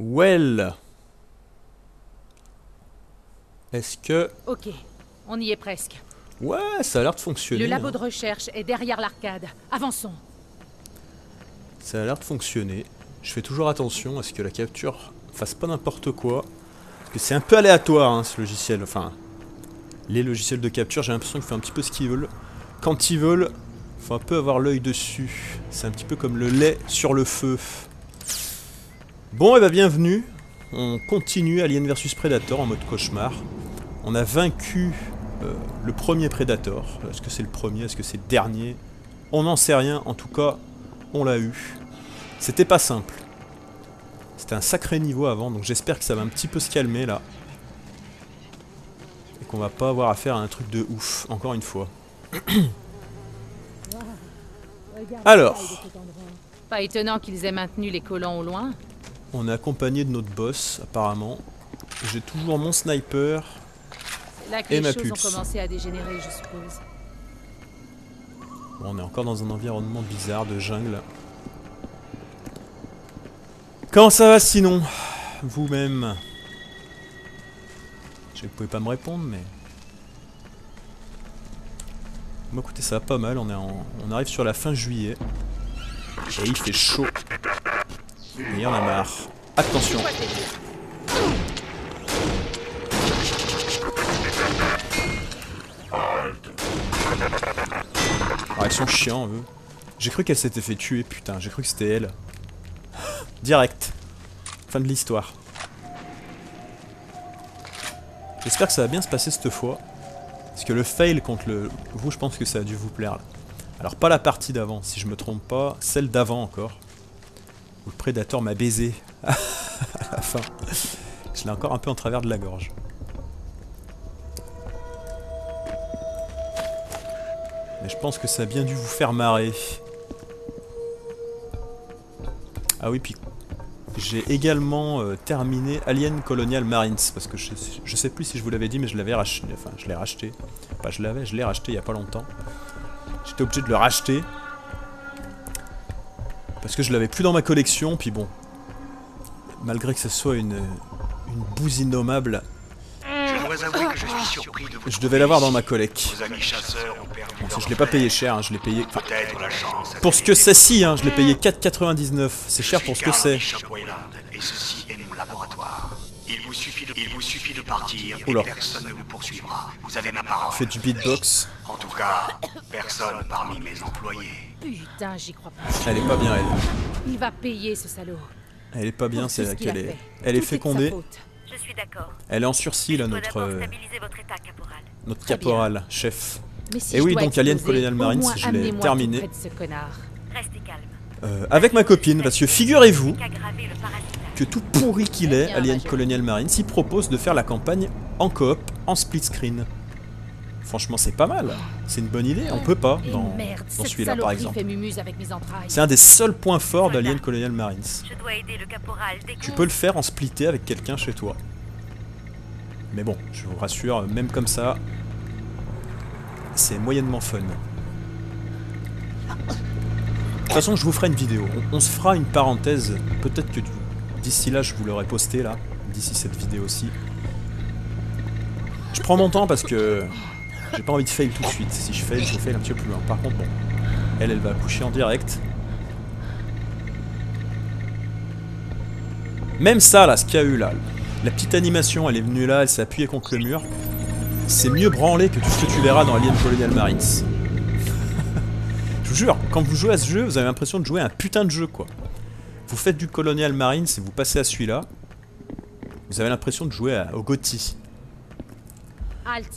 Well. Est-ce que... Ok, on y est presque. Ouais, ça a l'air de fonctionner. Le labo hein. de recherche est derrière l'arcade. Avançons. Ça a l'air de fonctionner. Je fais toujours attention à ce que la capture fasse pas n'importe quoi. Parce que c'est un peu aléatoire, hein, ce logiciel. Enfin, les logiciels de capture, j'ai l'impression qu'ils font un petit peu ce qu'ils veulent. Quand ils veulent, faut un peu avoir l'œil dessus. C'est un petit peu comme le lait sur le feu. Bon, et bah bienvenue. On continue Alien vs Predator en mode cauchemar. On a vaincu le premier Predator. Est-ce que c'est le premier? Est-ce que c'est le dernier? On n'en sait rien. En tout cas, on l'a eu. C'était pas simple. C'était un sacré niveau avant, donc j'espère que ça va un petit peu se calmer là. Et qu'on va pas avoir affaire à un truc de ouf, encore une fois. Alors, Pas étonnant qu'ils aient maintenu les colons au loin. on est accompagné de notre boss, apparemment. J'ai toujours mon sniper. C'est là que Et les ma choses pulse. ont commencé à dégénérer, je suppose. Bon, on est encore dans un environnement bizarre de jungle. Comment ça va sinon? Vous-même? Je sais que vous pouvez pas me répondre, mais... Bon, écoutez, ça va pas mal, on arrive sur la fin juillet. Et il fait chaud. Et il y en a marre. Attention. Ah, ils sont chiants, eux. J'ai cru qu'elle s'était fait tuer, putain, j'ai cru que c'était elle. Direct. Fin de l'histoire. J'espère que ça va bien se passer cette fois. Parce que le fail contre le... Vous, je pense que ça a dû vous plaire, là. Alors, pas la partie d'avant, si je me trompe pas. Celle d'avant, encore. Où le Predator m'a baisé. À la fin. Je l'ai encore un peu en travers de la gorge. Mais je pense que ça a bien dû vous faire marrer. Ah oui, puis j'ai également terminé Alien Colonial Marines, parce que je sais plus si je vous l'avais dit, mais je l'avais racheté, enfin je l'ai racheté. Pas je l'ai racheté il y a pas longtemps. J'étais obligé de le racheter. Parce que je l'avais plus dans ma collection, puis bon. Malgré que ce soit une bouse innommable, Je dois avouer que je suis surpris de vous je devais l'avoir dans ma collecte. Vos amis chasseurs ont perdu Bon, leur je l'ai pas payé frère. cher, hein, je l'ai payé... Enfin, Peut-être la chance. pour ce que c'est si, hein, je l'ai payé 4,99. C'est cher pour ce que c'est. Et ceci est mon laboratoire. Il vous suffit de partir et Oula. personne ne vous poursuivra. Vous avez ma parole. Fait du beatbox. En tout cas, personne parmi mes employés. Putain, j'y crois pas. Elle est pas bien, elle. Il va payer, ce salaud. Elle est pas bien, Pour tout ce c'est qu'il a qu'elle est... fait. Elle est Tout de sa fécondée. faute. Je suis d'accord. Elle est en sursis, là, Il faut notre d'abord stabiliser votre état, caporal. Très bien. caporal, chef. Mais si Et je oui, dois donc Alien exploser, Colonial au Marines, moins je l'ai amenez-moi terminé. tout près de ce connard. Restez calme. Avec ma copine, parce que figurez-vous Qu'aggraver le parasitage. que tout pourri qu'il est, Bien, Alien Major. Colonial Marines, il propose de faire la campagne en coop, en split screen. Franchement, c'est pas mal. C'est une bonne idée, on peut pas Et dans, merde, dans cette celui-là, par saloperie exemple. fait mumuse avec mes entrailles. C'est un des seuls points forts d'Alien Colonial Marines. Je dois aider le caporal dès que Tu peux le faire en splitté avec quelqu'un chez toi. Mais bon, je vous rassure, même comme ça, c'est moyennement fun. De toute façon, je vous ferai une vidéo. On se fera une parenthèse. Peut-être que d'ici là, je vous l'aurai posté là. D'ici cette vidéo-ci. Je prends mon temps parce que j'ai pas envie de fail tout de suite. Si je fail, je fail un petit peu plus loin. Par contre, bon, elle va coucher en direct. Même ça, là, ce qu'il y a eu là, la petite animation, elle est venue là, elle s'est appuyée contre le mur. C'est mieux branlé que tout ce que tu verras dans Alien Colonial Marines. Je vous jure, quand vous jouez à ce jeu, vous avez l'impression de jouer à un putain de jeu, quoi. Vous faites du Colonial Marines et vous passez à celui-là. Vous avez l'impression de jouer au GOTY. Halt.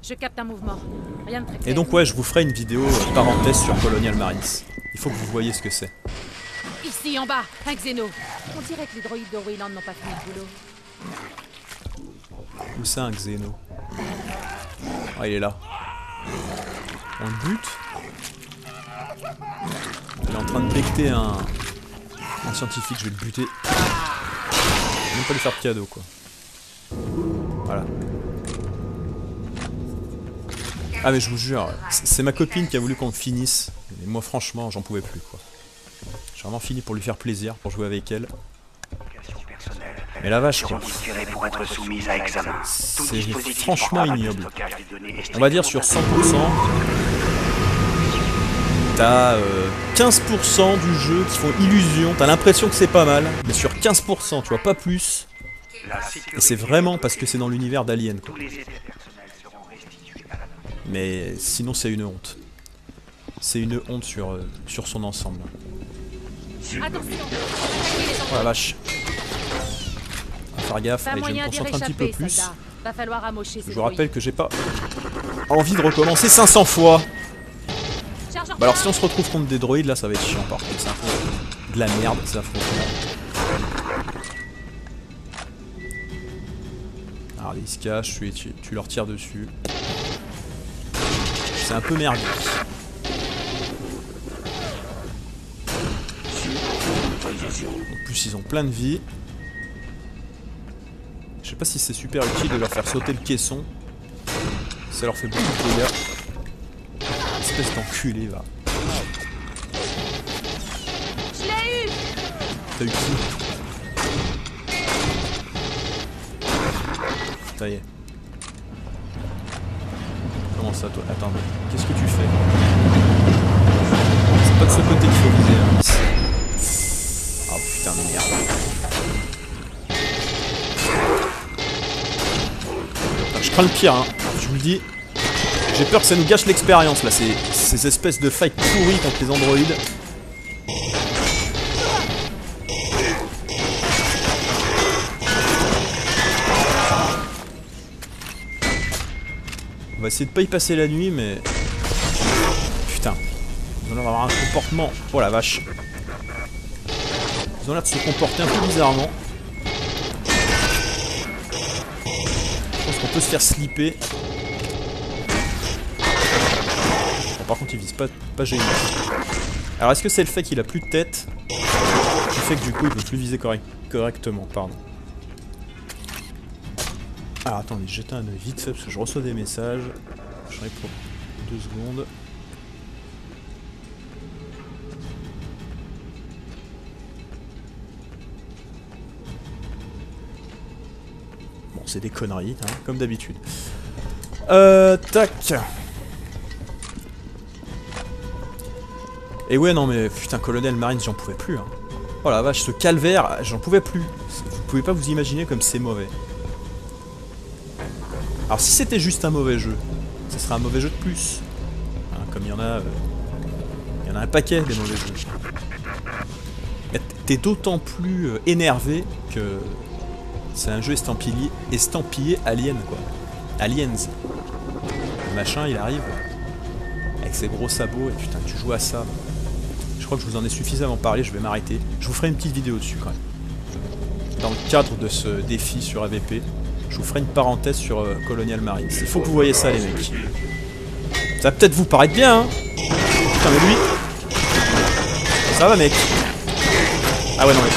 Je capte un mouvement. Rien de très clair. Et donc, ouais, je vous ferai une vidéo parenthèse sur Colonial Marines. Il faut que vous voyez ce que c'est. Ici, en bas, un xéno. On dirait que les droïdes de Wayland n'ont pas fini le boulot. Où ça, un Xeno? Ah, il est là. On le bute. Il est en train de becter un scientifique, je vais le buter. Je vais même pas lui faire de cadeau, quoi. Voilà. Ah mais je vous jure, c'est ma copine qui a voulu qu'on le finisse. Et moi franchement, j'en pouvais plus, quoi. J'ai vraiment fini pour lui faire plaisir, pour jouer avec elle. Mais la vache, quoi. Seront pour être soumises à examen. Tout C'est dispositif franchement portable de ignoble. stockage des données est On va dire sur 100%, t'as 15% du jeu qui font illusion. T'as l'impression que c'est pas mal, mais sur 15%, tu vois, pas plus. La sécurité Et c'est vraiment parce que c'est dans l'univers d'Alien, quoi. tous les effets personnels seront restitués à la Mais sinon, c'est une honte. C'est une honte sur son ensemble. Attention, attaquez les Oh la vache. On va faire gaffe. Pas Allez, je vais me moyen d'y concentrer un petit peu réchapper, plus. soldat. Va falloir amocher ces Je vous rappelle droïdes. que j'ai pas envie de recommencer 500 fois. Charge en Bah alors retard. si on se retrouve contre des droïdes, là ça va être chiant par contre. C'est un peu de la merde, ça affrontement. Alors ils se cachent, tu leur tires dessus. C'est un peu merdique. En plus ils ont plein de vie. Je sais pas si c'est super utile de leur faire sauter le caisson. Ça leur fait beaucoup de dégâts. Espèce d'enculé va. Je l'ai eu. T'as eu qui? Ça y est. Comment ça toi? Attends, mais qu'est-ce que tu fais? C'est pas de ce côté qu'il faut viser là. Oh putain de merde. Je crains le pire, hein. Je vous le dis. J'ai peur que ça nous gâche l'expérience là, ces espèces de fights pourris contre les androïdes. On va essayer de pas y passer la nuit, mais... Putain. Ils ont l'air d'avoir un comportement... Oh la vache. Ils ont l'air de se comporter un peu bizarrement. Je pense qu'on peut se faire slipper. Bon, par contre, il vise pas génial. Alors, est-ce que c'est le fait qu'il a plus de tête qui fait que du coup, il peut plus viser correctement, pardon. Alors, attendez, jeter un œil vite fait parce que je reçois des messages. Je serai pour 2 secondes. Bon, c'est des conneries, hein, comme d'habitude. Tac. Et ouais, non mais putain, Colonel Marines, j'en pouvais plus. Hein. Oh la vache, ce calvaire, j'en pouvais plus. Vous pouvez pas vous imaginer comme c'est mauvais. Alors si c'était juste un mauvais jeu, ce serait un mauvais jeu de plus. Hein, comme il y en a un paquet des mauvais jeux. Mais t'es d'autant plus énervé que c'est un jeu estampillé Alien quoi. Aliens. Le machin il arrive avec ses gros sabots et putain tu joues à ça. Je crois que je vous en ai suffisamment parlé, je vais m'arrêter. Je vous ferai une petite vidéo dessus quand même. Dans le cadre de ce défi sur AVP. Je vous ferai une parenthèse sur Colonial Marines. Il faut que vous voyez ça les mecs. Ça va peut-être vous paraître bien hein. Putain mais lui. Ça va mec. Ah ouais non mais.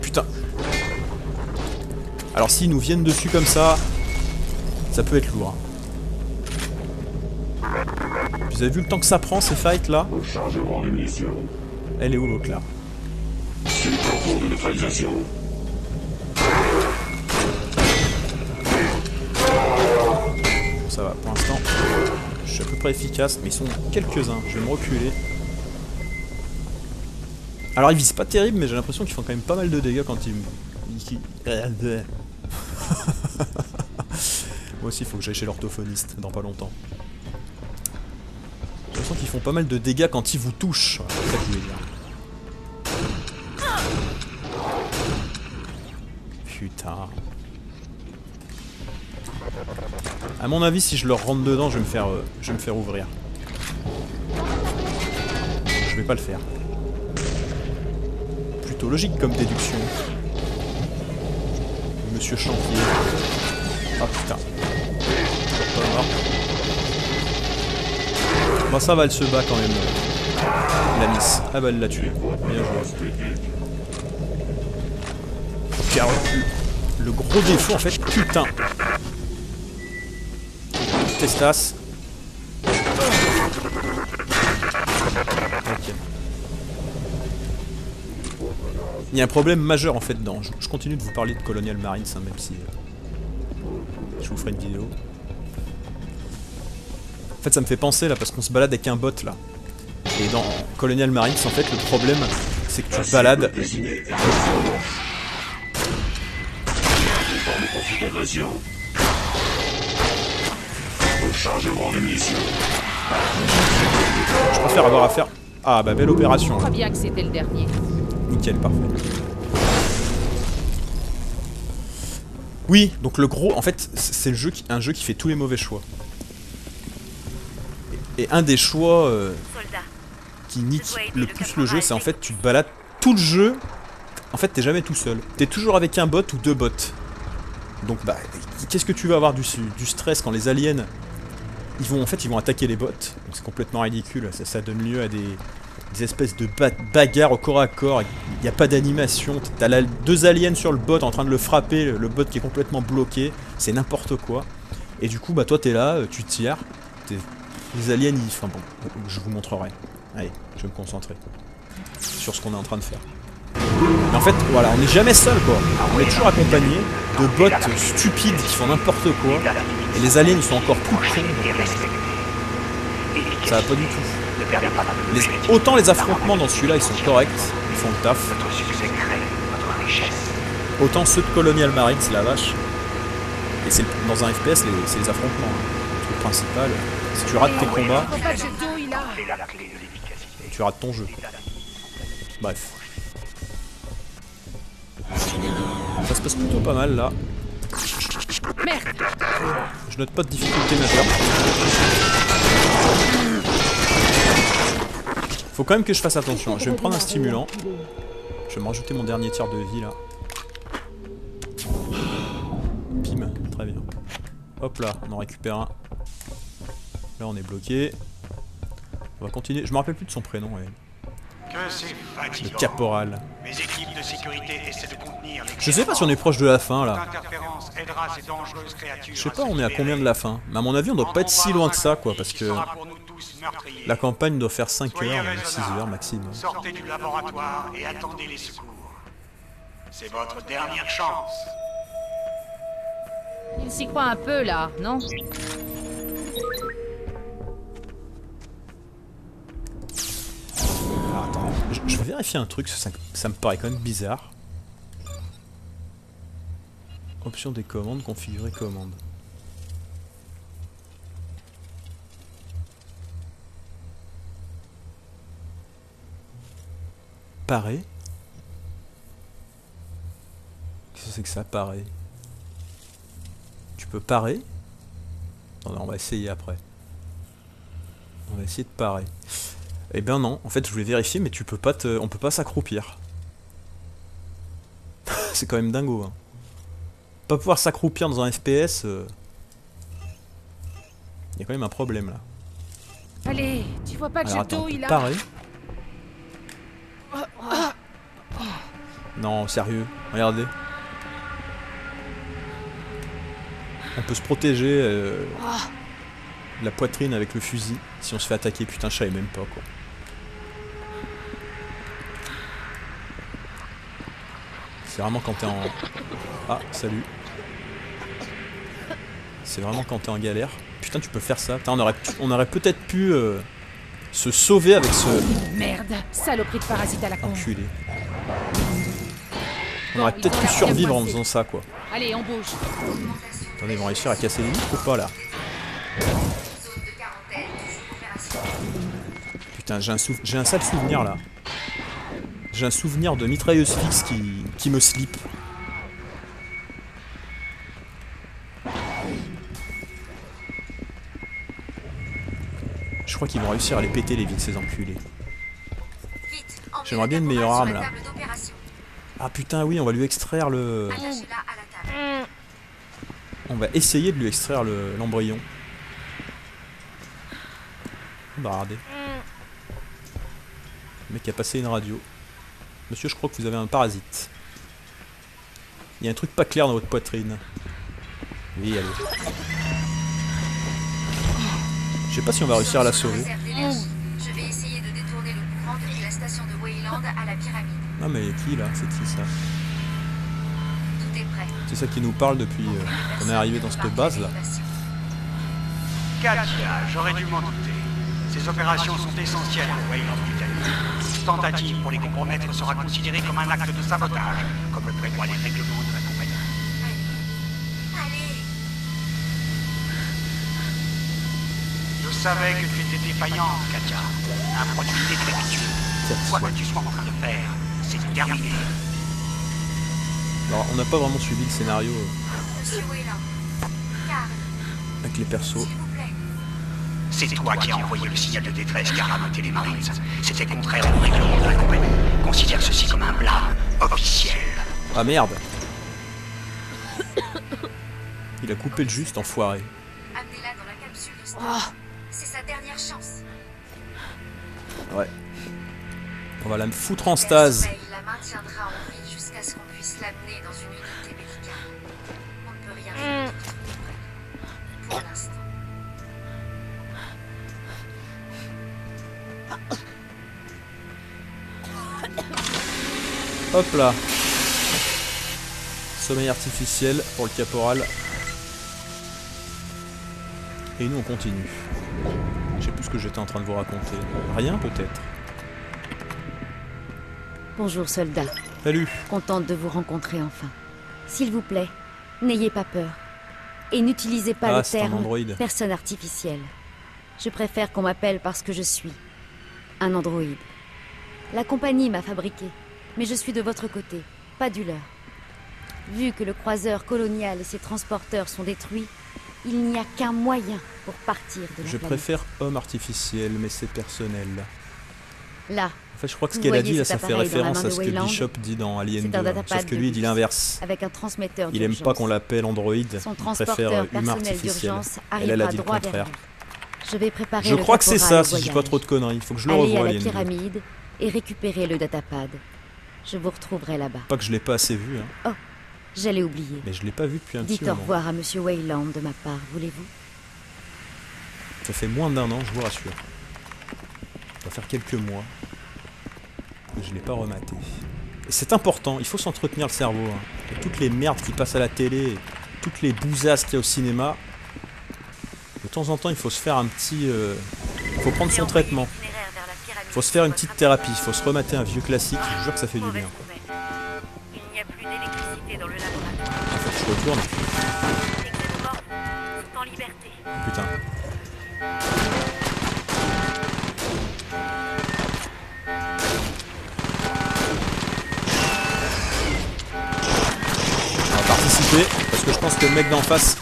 Putain. Alors s'ils nous viennent dessus comme ça, ça peut être lourd. Vous avez vu le temps que ça prend ces fights là? Elle est où l'autre là? Ça va, pour l'instant, je suis à peu près efficace, mais ils sont quelques-uns. Je vais me reculer. Alors ils visent pas terrible, mais j'ai l'impression qu'ils font quand même pas mal de dégâts quand ils... Moi aussi, il faut que j'aille chez l'orthophoniste dans pas longtemps. J'ai l'impression qu'ils font pas mal de dégâts quand ils vous touchent. Voilà, c'est ça que je voulais dire. Putain. A mon avis, si je leur rentre dedans, je vais me faire ouvrir. Je vais pas le faire. Plutôt logique comme déduction. Monsieur Chantier. Ah putain. Pas mort. Bon ça va, elle se bat quand même. La miss. Ah bah elle l'a tué. Bien joué. Car le gros défaut en fait, putain. Testas. Ok. Il y a un problème majeur en fait dedans. Je continue de vous parler de Colonial Marines, hein, même si je vous ferai une vidéo. En fait, ça me fait penser là, parce qu'on se balade avec un bot là. Et dans Colonial Marines, en fait, le problème, c'est que tu te balades. Je préfère avoir affaire. Ah bah belle opération. Je crois bien que c'était le dernier. Nickel, parfait. Oui, donc le gros, en fait, c'est un jeu qui fait tous les mauvais choix. Et un des choix qui nique le plus le jeu, c'est en fait tu te balades tout le jeu. En fait, t'es jamais tout seul. T'es toujours avec un bot ou deux bots. Donc bah, qu'est-ce que tu vas avoir du stress quand les aliens ils vont attaquer les bots. C'est complètement ridicule. Ça donne lieu à des espèces de bagarres au corps à corps. Il n'y a pas d'animation. T'as deux aliens sur le bot en train de le frapper. Le bot qui est complètement bloqué. C'est n'importe quoi. Et du coup, bah toi t'es là, tu tires. Les aliens, enfin bon, je vous montrerai. Allez, je vais me concentrer sur ce qu'on est en train de faire. Mais en fait, voilà, on n'est jamais seul quoi. On est toujours accompagné de bots stupides qui font n'importe quoi. Et les aliens ils sont encore plus cons. Ça va pas du tout. Autant les affrontements dans celui-là ils sont corrects, ils font le taf. Autant ceux de Colonial Marines, la vache. Et c'est dans un FPS, c'est les affrontements. Hein. Le truc principal, si tu rates tes combats, tu rates ton jeu. Bref. Ça se passe plutôt pas mal là. Merde. Je note pas de difficulté majeure. Faut quand même que je fasse attention. Je vais me prendre un stimulant. Je vais me rajouter mon dernier tir de vie là. Pim, très bien. Hop là, on en récupère un. Là on est bloqué. On va continuer. Je me rappelle plus de son prénom. Ouais. Le caporal. Mes équipes de sécurité essaient de contenir les... Je sais pas si on est proche de la fin là. Interférence aidera ces dangereuses créatures. Je sais pas on est à combien de la fin. Mais à mon avis on doit pas être si loin que ça quoi. Parce que la campagne doit faire 5 heures, 6 heures maximum. Sortez du laboratoire et attendez les secours. C'est votre dernière chance. Il s'y croit un peu là, non? Alors, attends, je vais vérifier un truc, ça me paraît quand même bizarre. Option des commandes, configurer commande. Parer. Qu'est-ce que c'est que ça, parer? Tu peux parer? Non, on va essayer après. On va essayer de parer. Eh ben non, en fait je voulais vérifier mais tu peux pas on peut pas s'accroupir. C'est quand même dingo hein. Pas pouvoir s'accroupir dans un FPS, y a quand même un problème là. Allez, tu vois pas que Alors j'ai attends, tout, il a... parer. Non, sérieux, regardez. On peut se protéger la poitrine avec le fusil si on se fait attaquer. Putain, je savais même pas quoi. C'est vraiment quand t'es en... Ah, salut. C'est vraiment quand t'es en galère. Putain, tu peux faire ça. Putain, on aurait peut-être pu se sauver avec ce... Merde, saloperie de parasite à la con. Enculé. On aurait peut-être pu survivre en faisant ça, quoi. Allez, on bouge. Attendez, ils vont réussir à casser les vitres ou pas, là? Putain, j'ai un sale souvenir, là. J'ai un souvenir de mitrailleuse fixe qui me slip. Je crois qu'ils vont réussir à les péter, les vitres, ces enculés. J'aimerais bien une meilleure arme, là. Ah putain, oui, on va lui extraire le... On va essayer de lui extraire l'embryon. On va regarder. Le mec a passé une radio. Monsieur, je crois que vous avez un parasite. Il y a un truc pas clair dans votre poitrine. Oui, allez. Je sais pas si on va réussir à la sauver. Je vais essayer de détourner le courant depuis la station de Weyland à la pyramide. Ah mais qui là? C'est qui ça? Tout est prêt. C'est ça qui nous parle depuis qu'on est arrivé dans cette base là. Katia, j'aurais dû m'en douter. Ces opérations sont essentielles pour Weyland Britannique. Toute tentative pour les compromettre sera considérée comme un acte de sabotage, comme le prévoient les règlements de la compagnie. Allez. Je savais que tu étais défaillante, Katia. Un produit décrépitude. Quoi que tu sois en train de faire, c'est terminé. Alors on n'a pas vraiment suivi le scénario Monsieur Weyland. Carl, avec les persos. s'il vous plaît. C'est toi qui as envoyé le signal de détresse qui a rameuté les Marines. C'était contraire au règlement de la compagnie. Considère ceci comme un blâme officiel. Ah merde. Il a coupé le juste, enfoiré. Amenez-la dans la capsule de Star. Oh, C'est sa dernière chance. Ouais. On va la me foutre en Le stase. sommeil la maintiendra en vie jusqu'à ce qu'on puisse l'amener dans une unité médicale. On ne peut rien faire d'autre. Pour l'instant. Hop là. Sommeil artificiel pour le caporal. Et nous on continue. Je sais plus ce que j'étais en train de vous raconter. Rien peut-être. Bonjour soldat, Salut. contente de vous rencontrer enfin. S'il vous plaît, n'ayez pas peur. Et n'utilisez pas Ah, le c'est un terme androïde. personne artificielle. Je préfère qu'on m'appelle parce que je suis un androïde. La compagnie m'a fabriqué, mais je suis de votre côté, pas du leur. Vu que le croiseur colonial et ses transporteurs sont détruits, il n'y a qu'un moyen pour partir de la Je planète. préfère homme artificiel, mais c'est personnel. Là, En fait, je crois que ce Vous qu'elle a voyez dit là, cet ça fait appareil dans la référence main à de ce que Weyland. Bishop dit dans Alien C'est 2. un hein. datapad Sauf que de lui, il dit luxe. l'inverse. avec un transmetteur Il aime d'urgence. pas qu'on l'appelle androïde. Son Il transporteur préfère humain personnel artificiel. d'urgence Elle, elle a arrivera dit le droit contraire. vers vous. Je vais préparer Je le crois que c'est caporal ça, au si je dis pas voyage. trop de conneries. Il faut que je le Allez revoie, à la Alien 2. pyramide et récupérer le datapad. Je vous retrouverai là-bas. Pas que je l'ai pas assez vu, hein. J'allais oublier. Mais je l'ai pas vu depuis un petit Dites au moment. revoir à Monsieur Weyland de ma part, voulez-vous? Ça fait moins d'1 an, je vous rassure. Ça va faire quelques mois que je l'ai pas rematé. Et c'est important, il faut s'entretenir le cerveau. Hein. Et toutes les merdes qui passent à la télé, toutes les bousasses qu'il y a au cinéma, de temps en temps il faut se faire un petit... Il faut prendre son traitement. Il faut se faire une petite thérapie, il faut se remater un vieux classique, je vous jure que ça fait du bien. Il n'y a plus d'électricité dans le laboratoire. Il faut que je retourne. Les xénomorphes sont en liberté. Putain. On va participer, parce que je pense que le mec d'en face...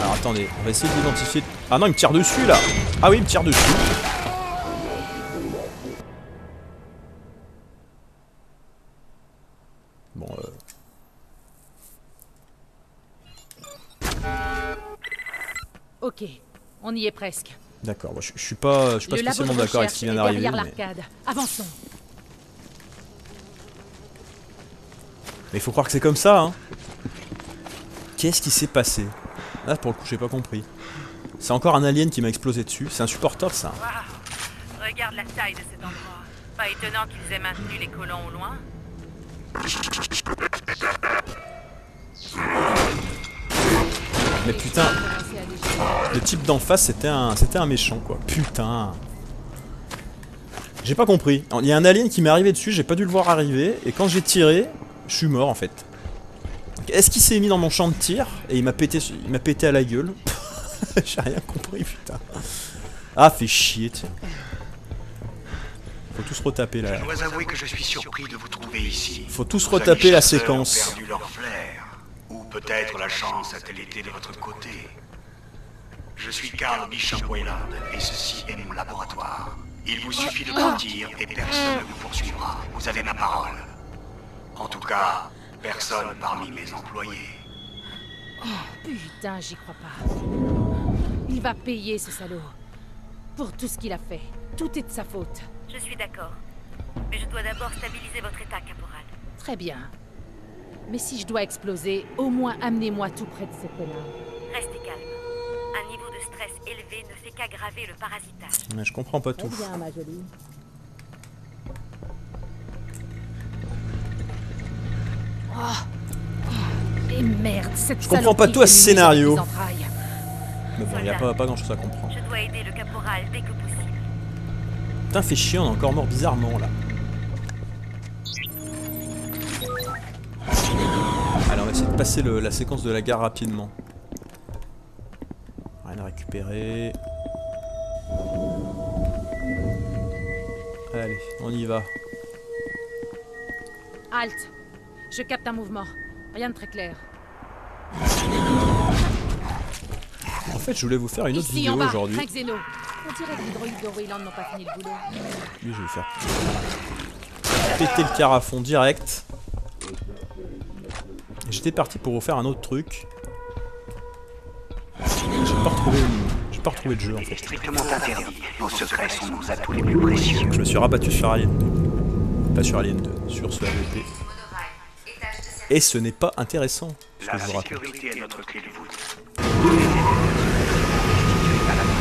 Alors attendez, on va essayer de l'identifier. Ah non, il me tire dessus là. Ah oui, il me tire dessus. Bon, ok, on y est presque. d'accord, je suis pas Le labo spécialement de d'accord avec ce recherche qui est vient d'arriver. derrière Mais l'arcade. Avançons. il faut croire que c'est comme ça, hein. Qu'est-ce qui s'est passé? Là, pour le coup, j'ai pas compris. C'est encore un alien qui m'a explosé dessus. C'est insupportable, ça. Waouh! Regarde la taille de cet endroit. Pas étonnant qu'ils aient maintenu les colons au loin. Mais putain, le type d'en face, c'était un méchant, quoi. Putain. J'ai pas compris. Il y a un alien qui m'est arrivé dessus, j'ai pas dû le voir arriver. Et quand j'ai tiré, je suis mort, en fait. Est-ce qu'il s'est mis dans mon champ de tir et il m'a pété à la gueule? J'ai rien compris, putain. Ah, fait chier, tiens. Faut tous retaper là. Je dois avouer que je suis surpris de vous trouver ici. Faut tous Vos retaper la amis chasseurs séquence. ont perdu leur flair. Ou peut-être la chance a-t-elle été de votre côté. Je suis Carl Bishop Weyland et ceci est mon laboratoire. Il vous suffit de partir et personne ne vous poursuivra. Vous avez ma parole. En tout cas, personne parmi mes employés. Putain, j'y crois pas. Il va payer ce salaud. Pour tout ce qu'il a fait. Tout est de sa faute. Je suis d'accord. Mais je dois d'abord stabiliser votre état, caporal. Très bien. Mais si je dois exploser, au moins amenez-moi tout près de ce connard. Restez calme. Un niveau de stress élevé ne fait qu'aggraver le parasitage. Ouais, je comprends pas Très tout. bien, ma jolie. Et merde, cette Je comprends pas tout à ce scénario. saloperie Mais bon, y a pas grand chose à comprendre. Je dois aider le caporal dès que possible. Putain, fait chier, on est encore mort bizarrement là. Allez, on va essayer de passer la séquence de la gare rapidement. Rien à récupérer. Allez, on y va. Halte. Je capte un mouvement. Rien de très clair. En fait, je voulais vous faire une autre Ici, vidéo en bas, aujourd'hui. un Xeno. On dirait que les droïdes de Wayland n'ont pas fini le boulot. Lui, je vais faire péter le carafon direct. J'étais parti pour vous faire un autre truc. J'ai pas retrouvé de jeu en Il est fait. strictement interdit. Nos secrets sont nos atouts les plus précieux. Je me suis rabattu sur Alien 2. Pas sur Alien 2, sur ce AVP. Monorail, étage de service. Et ce n'est pas intéressant, ce que La je vous raconte. sécurité est notre clé de voûte.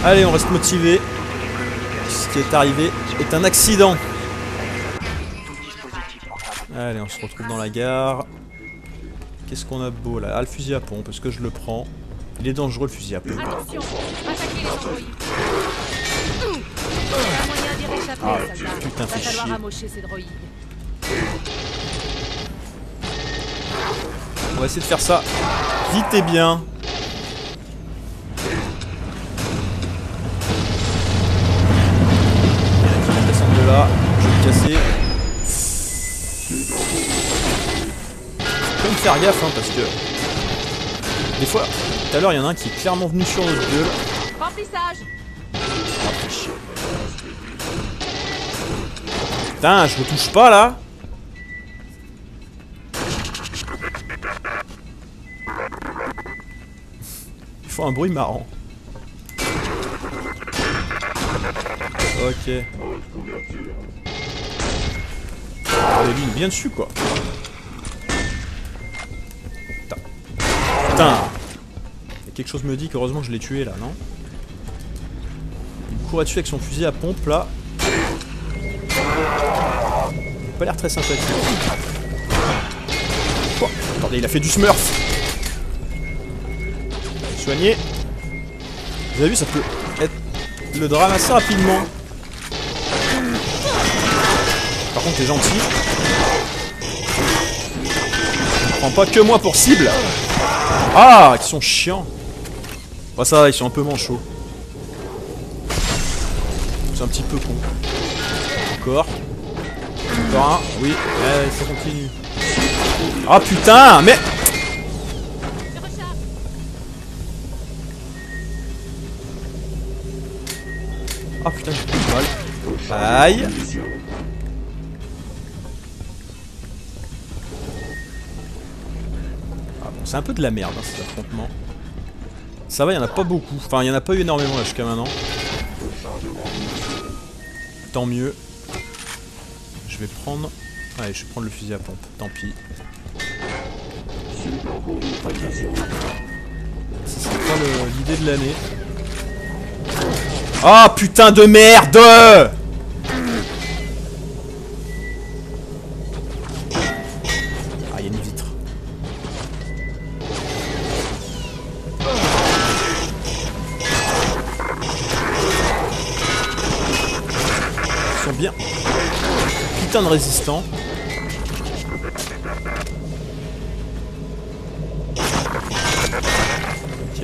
Allez, on reste motivé. Ce qui est arrivé est un accident. Tout dispositif portable. Allez, on se retrouve dans la gare. Qu'est-ce qu'on a de beau là? Ah, le fusil à pompe, est-ce que je le prends? Il est dangereux le fusil à pompe. Attention, attaquez les androïdes. Il y a moyen d'y réchapper, Ah, soldat. putain, Va fait falloir chier. amocher ces droïdes. On va essayer de faire ça vite et bien. Il y en a qui vont descendre de là. Je vais le casser. Faut me faire gaffe hein, parce que des fois, tout à l'heure il y en a un qui est clairement venu sur notre gueule. Remplissage. Ah, fait chier. Putain, je retouche pas là. Il faut un bruit marrant. Ok. Ah, lui, il est bien dessus quoi. Putain. Putain. Et quelque chose me dit qu'heureusement je l'ai tué là, non? Il me courait dessus avec son fusil à pompe là. Il a pas l'air très sympathique. Oh, attendez, il a fait du smurf. Soigné. Vous avez vu, ça peut être le drame assez rapidement. Par contre, t'es gentil. On prend pas que moi pour cible. Ah, ils sont chiants. Bah ça va, ils sont un peu manchots. C'est un petit peu con. Encore. Encore un. Oui, ça continue. Ah putain, mais... Je recharge. Ah putain, j'ai plus de balle. Aïe. Ah bon, c'est un peu de la merde hein, cet affrontement. Ça va, il y en a pas beaucoup. Enfin, il y en a pas eu énormément là jusqu'à maintenant. Tant mieux. Je vais prendre... Allez, je vais prendre le fusil à pompe. Tant pis. C'est pas l'idée de l'année. Ah putain de merde! Ah, il y a une vitre. Ils sont bien. Putain de résistants. Ok.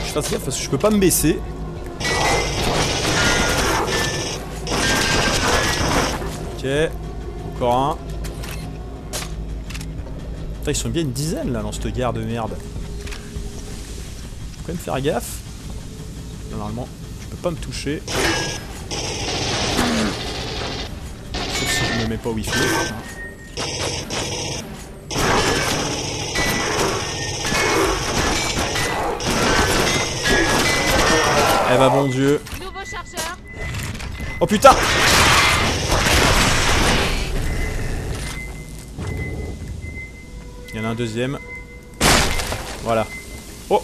Je fasse gaffe parce que je peux pas me baisser. Ok. Encore un. Putain, ils sont bien une dizaine là dans cette guerre de merde. Faut quand même faire gaffe. Normalement, je peux pas me toucher. Sauf si je me mets pas où il faut. Eh bah bon Dieu. Nouveau chargeur. Oh putain! Il y en a un deuxième. Voilà. Oh!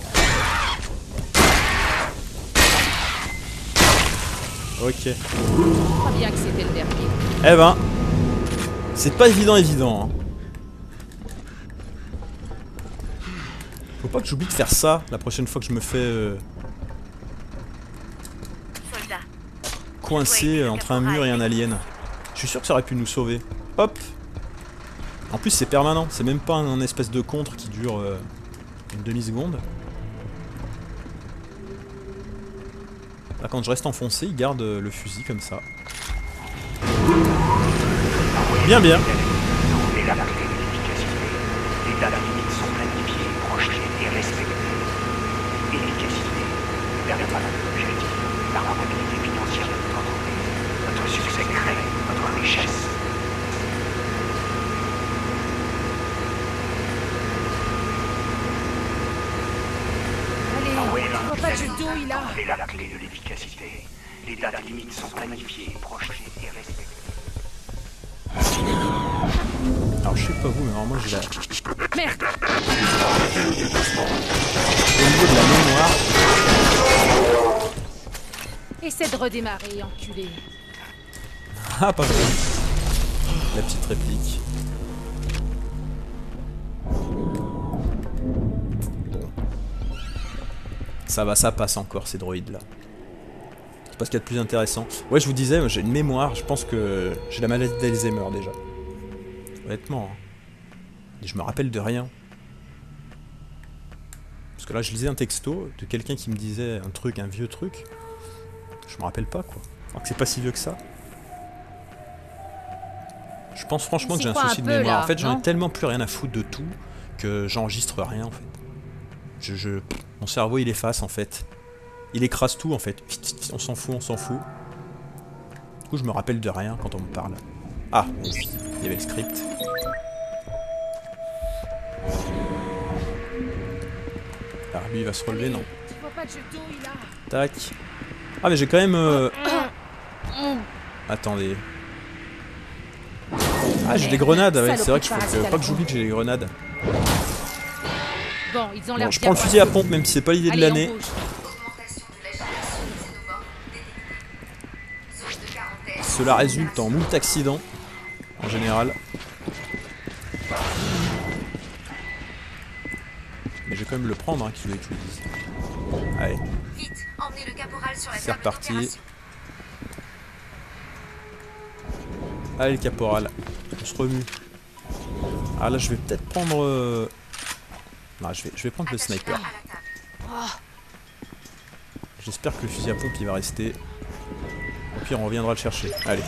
Ok. Je crois bien que c'était le dernier. Eh ben, c'est pas évident, hein. Faut pas que j'oublie de faire ça la prochaine fois que je me fais Soldat, coincer entre un mur et un alien. Je suis sûr que ça aurait pu nous sauver. Hop. En plus c'est permanent, c'est même pas un espèce de contre qui dure une demi-seconde. Là quand je reste enfoncé, il garde le fusil comme ça. Bien bien. Et la clé de l'efficacité. Les dates limites sont planifiées, projetées et respectées. Efficacité. Ne perdez pas l'objectif. La rentabilité financière de votre entreprise. Votre succès crée votre richesse. Allez, tu vois pas du tout, il a... Et la clé de l'efficacité. Les dates limites sont planifiées, projetées et respectées. Alors je sais pas vous, mais alors moi j'ai la... Merde. Au niveau de la mémoire... Essaie de redémarrer, enculé. Ah pas vrai. La petite réplique. Ça va, ça passe encore ces droïdes là. C'est pas ce qu'il y a de plus intéressant. Ouais, je vous disais, j'ai une mémoire, je pense que j'ai la maladie d'Alzheimer déjà. Honnêtement. Et je me rappelle de rien. Parce que là, je lisais un texto de quelqu'un qui me disait un truc, un vieux truc. Je me rappelle pas quoi. Alors que c'est pas si vieux que ça. Je pense franchement que j'ai un souci de mémoire. Là, en fait, j'en non ai tellement plus rien à foutre de tout que j'enregistre rien en fait. Mon cerveau il efface en fait. Il écrase tout en fait. On s'en fout, on s'en fout. Du coup je me rappelle de rien quand on me parle. Ah, il y avait le script. Alors lui il va se relever, non. Tu vois pas du tout, il a... Tac. Ah mais j'ai quand même... Attendez. Ah j'ai des grenades, ouais, c'est vrai que faut pas que j'oublie que j'ai des grenades. Bon, ils ont l'air Bon, je prends le fusil à pompe même si c'est pas l'idée de l'année. Cela résulte en moult accidents, en général. Mais je vais quand même le prendre, hein, qu'il veut que je le dise. Allez, Vite, emmenez le caporal sur la c'est table reparti. d'opération. Allez le caporal, on se remue. Ah là je vais peut-être prendre... Non, je vais prendre le sniper. J'espère que le fusil à pompe il va rester. Au pire on reviendra le chercher. Allez.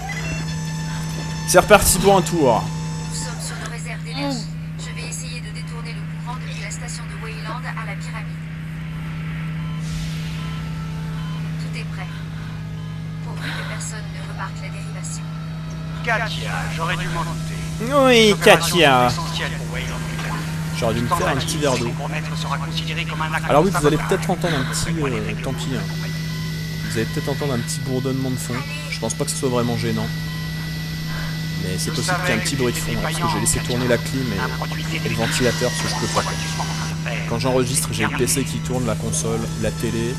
C'est reparti pour un tour. Nous sommes sur nos réserves d'énergie. Je vais essayer de détourner le courant depuis la station de Wayland à la pyramide. Tout est prêt. Pourvu que personne ne remarque la dérivation. Katia, j'aurais dû m'en douter. Oui, L'opération Katia. est essentielle pour Wayland Yutani. J'aurais dû me faire un petit verre d'eau. Sera considéré comme un acte Alors oui, de vous allez sabotage. peut-être entendre un petit... tant pis. Hein. Vous allez peut-être entendre un petit bourdonnement de fond. Je pense pas que ce soit vraiment gênant. Mais c'est possible qu'il y ait un petit bruit de fond, hein, parce que j'ai laissé tourner la clim et le ventilateur, parce que je peux pas. Quand j'enregistre, j'ai le PC qui tourne, la console, la télé.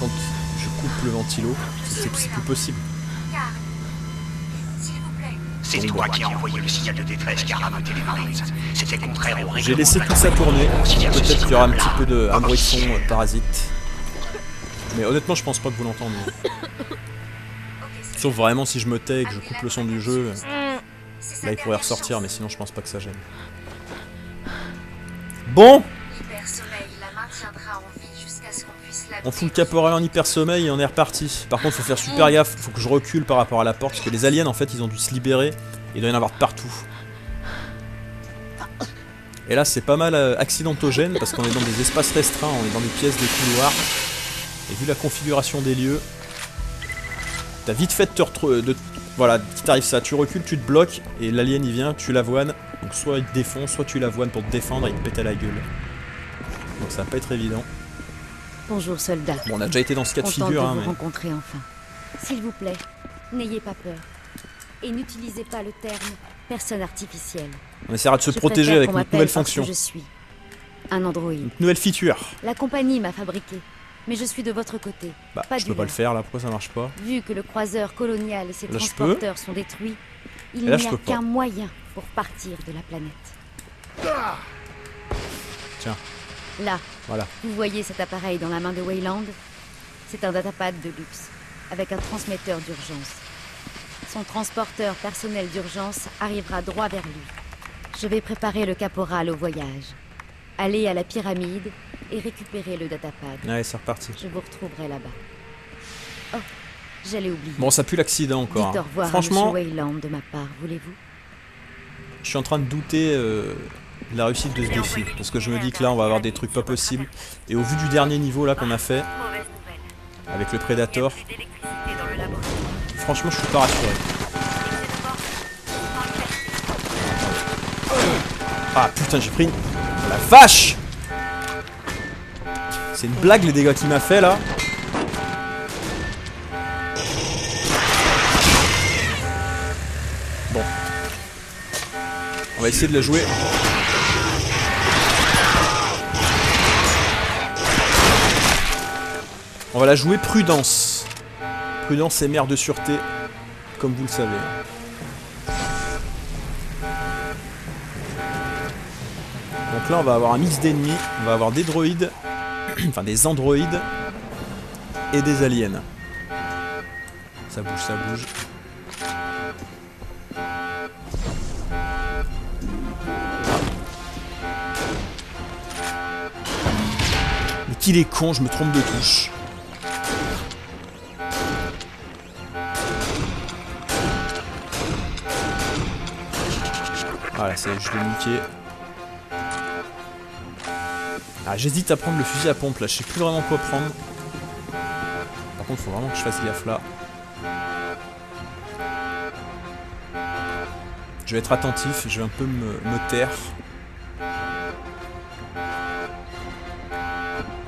Quand je coupe le ventilo, c'est plus possible. S'il vous plaît. C'est toi qui as envoyé le signal de détresse qui a rameuté les Marines. C'était contraire au règlement. J'ai laissé tout ça tourner. Peut-être qu'il y aura un petit peu de un bruit de son parasite. Mais honnêtement, je pense pas que vous l'entendiez. Sauf vraiment si je me tais et que je coupe le son du jeu. Là, il pourrait ressortir, mais sinon, je pense pas que ça gêne. Bon, L'hypersommeil la maintiendra en vie jusqu'à ce qu'on puisse la... on fout le caporal en hyper sommeil et on est reparti. Par contre, faut faire super gaffe. Faut que je recule par rapport à la porte parce que les aliens, en fait, ils ont dû se libérer. Il doit y en avoir de partout. Et là, c'est pas mal accidentogène parce qu'on est dans des espaces restreints, on est dans des pièces, des couloirs. Et vu la configuration des lieux, t'as vite fait de te retrouver. Voilà, qui t'arrive ça, tu recules, tu te bloques, et l'alien il vient, tu l'avoines. Donc soit il te défonce, soit tu l'avoines pour te défendre et il te pète à la gueule. Donc ça va pas être évident. Bonjour, soldat. Bon, on a déjà été dans ce cas de Contente figure, de hein, vous mais... rencontrer enfin. S'il vous plaît, n'ayez pas peur. Et n'utilisez pas le terme personne artificielle. On essaiera de se Je protéger préfère avec qu'on notre nouvelle m'appelle parce fonction. que je suis un androïde. Une nouvelle feature. La compagnie m'a fabriqué. mais je suis de votre côté. Bah, pas je du peux pas le leur. faire là, pourquoi ça marche pas? Vu que le croiseur colonial et ses Là, je transporteurs sont détruits, il Et là, n'y je a peux pas. qu'un moyen pour partir de la planète. Tiens, Là, voilà. vous voyez cet appareil dans la main de Weyland? C'est un datapad de luxe, avec un transmetteur d'urgence. Son transporteur personnel d'urgence arrivera droit vers lui. Je vais préparer le caporal au voyage. Aller à la pyramide et récupérer le datapad. Allez, c'est reparti. Je vous retrouverai là-bas. Oh, j'allais oublier. Bon, ça pue l'accident encore. Dites au hein. revoir Franchement, à M. Weyland de ma part, voulez-vous? je suis en train de douter de la réussite de ce défi. Parce que je me dis que là, on va avoir des trucs pas possibles. Et au vu du dernier niveau là qu'on a fait, Mauvaise nouvelle. avec le Predator, Il y a plus d'électricité dans le laboratoire. franchement, je suis pas rassuré. Ah putain, j'ai pris une... Oh, la vache! C'est une blague les dégâts qu'il m'a fait là. Bon. On va essayer de la jouer. On va la jouer prudence. Prudence et mère de sûreté, comme vous le savez. Donc là on va avoir un mix d'ennemis, on va avoir des droïdes, enfin des androïdes et des aliens. Ça bouge, ça bouge. Mais qu'il est con, je me trompe de touche. Voilà, c'est je l'ai niqué. Ah, j'hésite à prendre le fusil à pompe là, je sais plus vraiment quoi prendre. Par contre, faut vraiment que je fasse gaffe là. Je vais être attentif, je vais un peu me taire.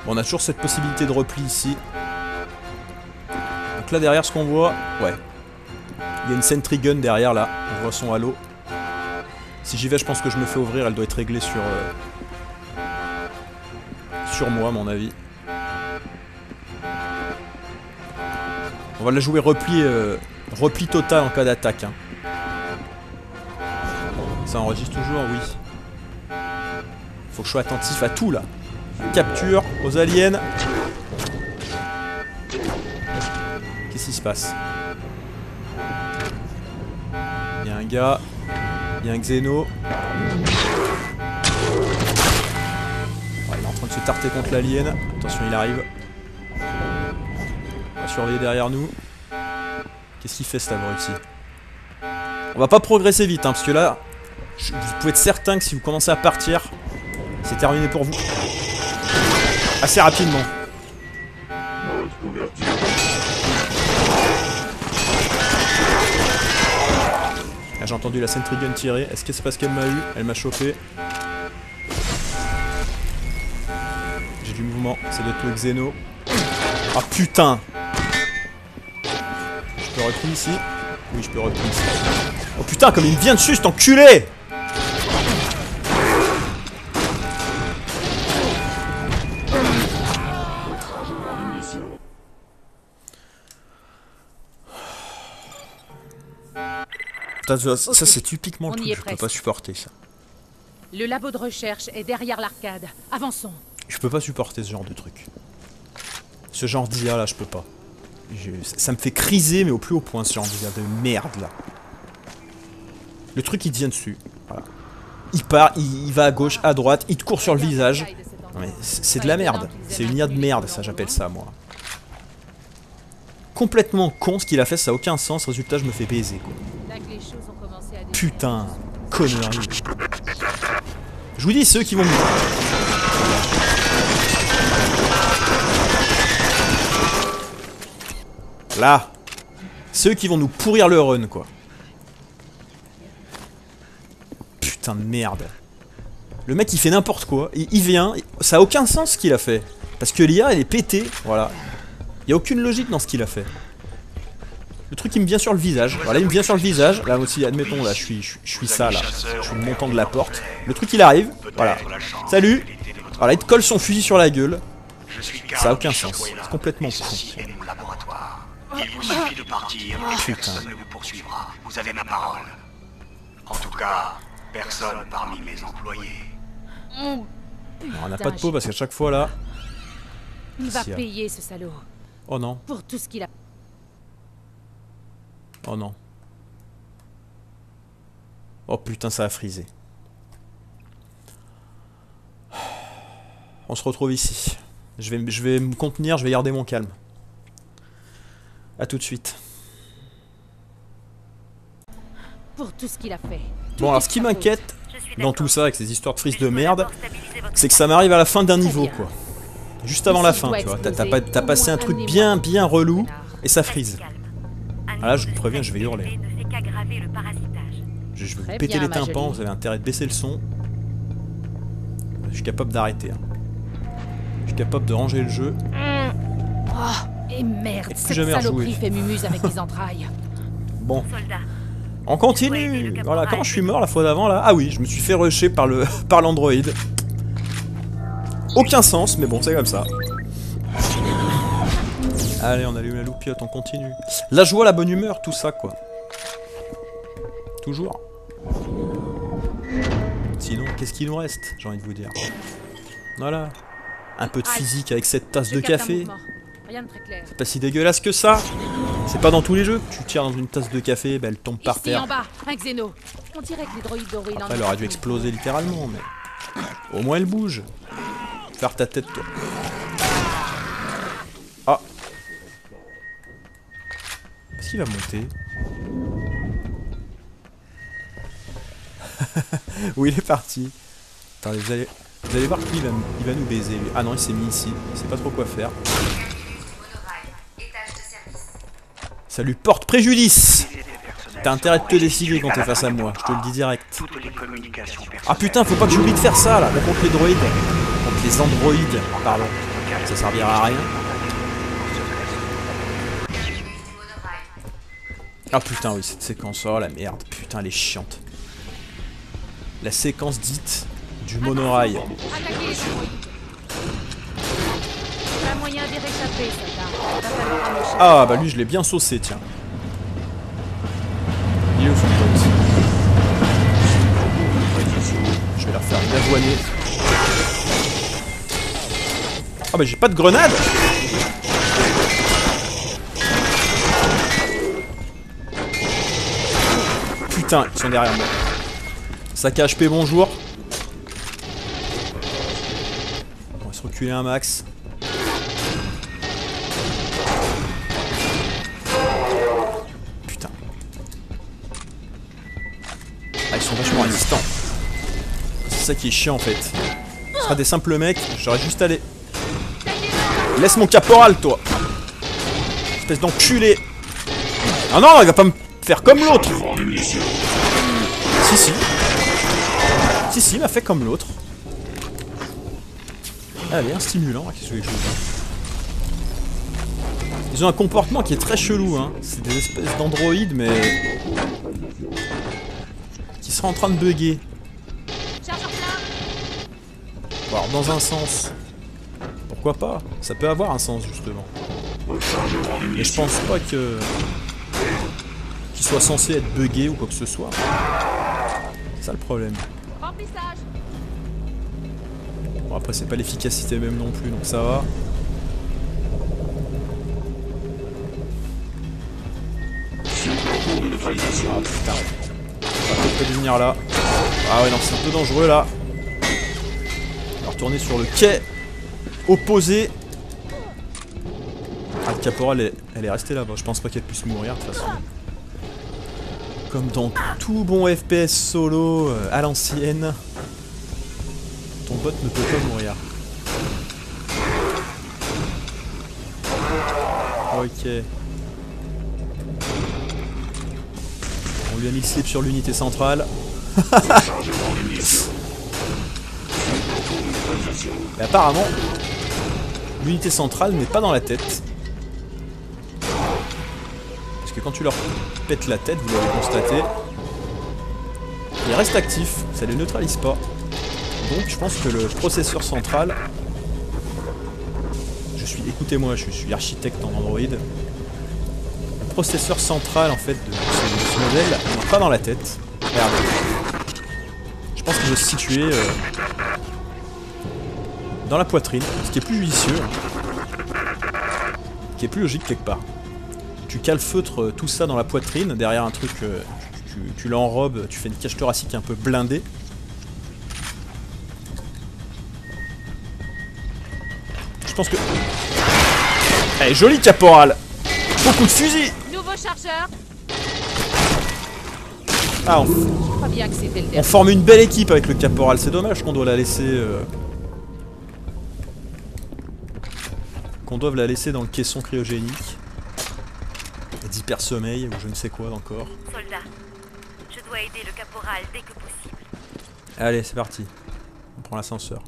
Bon, on a toujours cette possibilité de repli ici. Donc là derrière ce qu'on voit, ouais. Il y a une sentry gun derrière là, on voit son halo. Si j'y vais, je pense que je me fais ouvrir, elle doit être réglée sur moi à mon avis. On va la jouer repli total en cas d'attaque. Hein. Ça enregistre toujours, oui. Faut que je sois attentif à tout là. Capture aux aliens. Qu'est-ce qui se passe? Il y a un gars. Il y a un Xeno. Ouais, il est en train de se tarter contre l'alien. Attention, il arrive. On va surveiller derrière nous. Qu'est-ce qu'il fait cet abruti? On va pas progresser vite, hein, parce que là, vous pouvez être certain que si vous commencez à partir, c'est terminé pour vous. Assez rapidement. J'ai entendu la sentry gun tirer. Est-ce que c'est parce qu'elle m'a eu? Elle m'a chopé. J'ai du mouvement. C'est de tout le Xeno. Ah putain! Je peux repris ici? Oui, je peux repris ici. Oh putain, comme il me vient dessus, cet enculé! Ça c'est typiquement le On truc y est que je peux presque. pas supporter ça. Le labo de recherche est derrière l'arcade. Avançons. Je peux pas supporter ce genre de truc. Ce genre d'IA là, je peux pas. Ça me fait criser mais au plus haut point ce genre d'IA de merde là. Le truc il te vient dessus. Voilà. Il part, il va à gauche, à droite, il te court sur le visage. Non, mais c'est de la merde. C'est une IA de merde ça, j'appelle ça moi. Complètement con ce qu'il a fait, ça a aucun sens. Résultat, je me fais baiser quoi. Putain, connerie. Je vous dis, ceux qui vont me... Là. Ceux qui vont nous pourrir le run, quoi. Putain de merde. Le mec, il fait n'importe quoi. Il vient... Ça a aucun sens ce qu'il a fait. Parce que l'IA, elle est pétée. Voilà. Il n'y a aucune logique dans ce qu'il a fait. Le truc il me vient sur le visage, voilà il me vient sur le visage, là aussi admettons là je suis ça là, je suis le montant de la porte, le truc il arrive, voilà, salut, voilà il te colle son fusil sur la gueule, Je suis Ça a aucun Bishop sens. Wayland, C'est complètement et con. ceci est mon laboratoire. Il vous suffit de partir et personne ne vous poursuivra. Vous avez ma parole. En tout cas, personne parmi mes employés. On n'a pas de peau parce qu'à chaque fois là... Il va Si, payer ce salaud Oh non, pour tout ce qu'il a. oh non. Oh putain, ça a frisé. On se retrouve ici. Je vais me contenir, je vais garder mon calme. A tout de suite. Pour tout ce qu'il a fait. Bon, alors ce qui m'inquiète dans tout ça, avec ces histoires de frises de merde, c'est que ça m'arrive à la fin d'un niveau, quoi. Juste avant la fin, tu vois. T'as passé un truc bien relou, et ça frise. Ah là, je vous préviens, je vais hurler. Je vais vous péter les tympans, vous avez intérêt de baisser le son. Je suis capable d'arrêter. Hein. Je suis capable de ranger le jeu. Oh, et merde, plus cette jamais saloperie rejouer. fait mumuse avec les entrailles. Bon. On continue. Voilà, quand je suis mort la fois d'avant là. Ah oui, je me suis fait rusher par le par l'androïde. Aucun sens, mais bon, c'est comme ça. Allez, on allume la loupiote, on continue. La joie, la bonne humeur, tout ça quoi. Toujours. Sinon, qu'est-ce qu'il nous reste, j'ai envie de vous dire. Voilà. Un peu de physique avec cette tasse de café. Rien de très clair. C'est pas si dégueulasse que ça. C'est pas dans tous les jeux que tu tires dans une tasse de café, bah elle tombe par Ici terre. en bas, un xéno. On dirait que les droïdes d'Orwell en Elle aurait dû exploser littéralement, mais... Au moins elle bouge. Faire ta tête, toi. Ah. Est-ce qu'il va monter? Oui, il est parti. Attendez, vous allez voir qui il va nous baiser, lui. Ah non, il s'est mis ici. Il sait pas trop quoi faire. Ça lui porte préjudice. T'as intérêt de te décider quand t'es face à moi, je te le dis direct. Toutes les communications Ah putain, faut pas que j'oublie de faire ça là, contre les droïdes. Contre les androïdes, pardon. Ça servira à rien. Ah putain, oui, cette séquence, oh la merde, putain, elle est chiante. La séquence dite du monorail. Attaquez les androïdes. Pas moyen d'y réchapper, soldat. Va falloir un échec. Ah bah lui, je l'ai bien saucé, tiens. Il est où son pote? Je vais leur faire une avoinée. Ah bah j'ai pas de grenade. Putain, ils sont derrière moi. Sac HP, bonjour. On va se reculer un max. Putain. Ah, ils sont vachement résistants. C'est ça qui est chiant en fait. Ce sera des simples mecs, j'aurais juste allé. Laisse mon caporal, toi. Espèce d'enculé. Ah non, il va pas me faire comme l'autre. Si, si. Si, si, il m'a fait comme l'autre. Allez, un stimulant, qu'est-ce que je veux dire. Ils ont un comportement qui est très chelou, hein. C'est des espèces d'androïdes, mais... qui seraient en train de bugger. Bon, alors, dans un sens... Pourquoi pas? Ça peut avoir un sens, justement. Mais je pense pas que... qu'il soit censé être buggé ou quoi que ce soit. C'est ça le problème. Bon, après, c'est pas l'efficacité même non plus, donc ça va. Ah putain. On va peut-être venir là. Ah ouais, non, c'est un peu dangereux là. On va retourner sur le quai opposé. Ah, le caporal, elle est restée là-bas. Je pense pas qu'elle puisse mourir de toute façon. Comme dans tout bon FPS solo à l'ancienne. Ton bot ne peut pas mourir. Ok. On lui a mis le slip sur l'unité centrale. Et apparemment, l'unité centrale n'est pas dans la tête. Parce que quand tu leur pètes la tête, vous l'avez constaté, ils restent actifs, ça les neutralise pas. Donc je pense que le processeur central écoutez-moi, je suis architecte en Android. Le processeur central en fait de ce modèle n'est pas dans la tête. Regardez. Je pense qu'il doit se situer dans la poitrine, ce qui est plus judicieux, qui est plus logique quelque part. Tu calfeutres tout ça dans la poitrine, derrière un truc, tu l'enrobes, tu fais une cage thoracique un peu blindée. Je pense que... Eh, joli caporal. Beaucoup de fusils. Nouveau chargeur. Ah, Je crois bien que c'était le on dernier. forme une belle équipe avec le caporal, c'est dommage qu'on doit la laisser... qu'on doive la laisser dans le caisson cryogénique. D'hypersommeil ou je ne sais quoi encore. Soldat, je dois aider le caporal dès que possible. Allez, c'est parti. On prend l'ascenseur.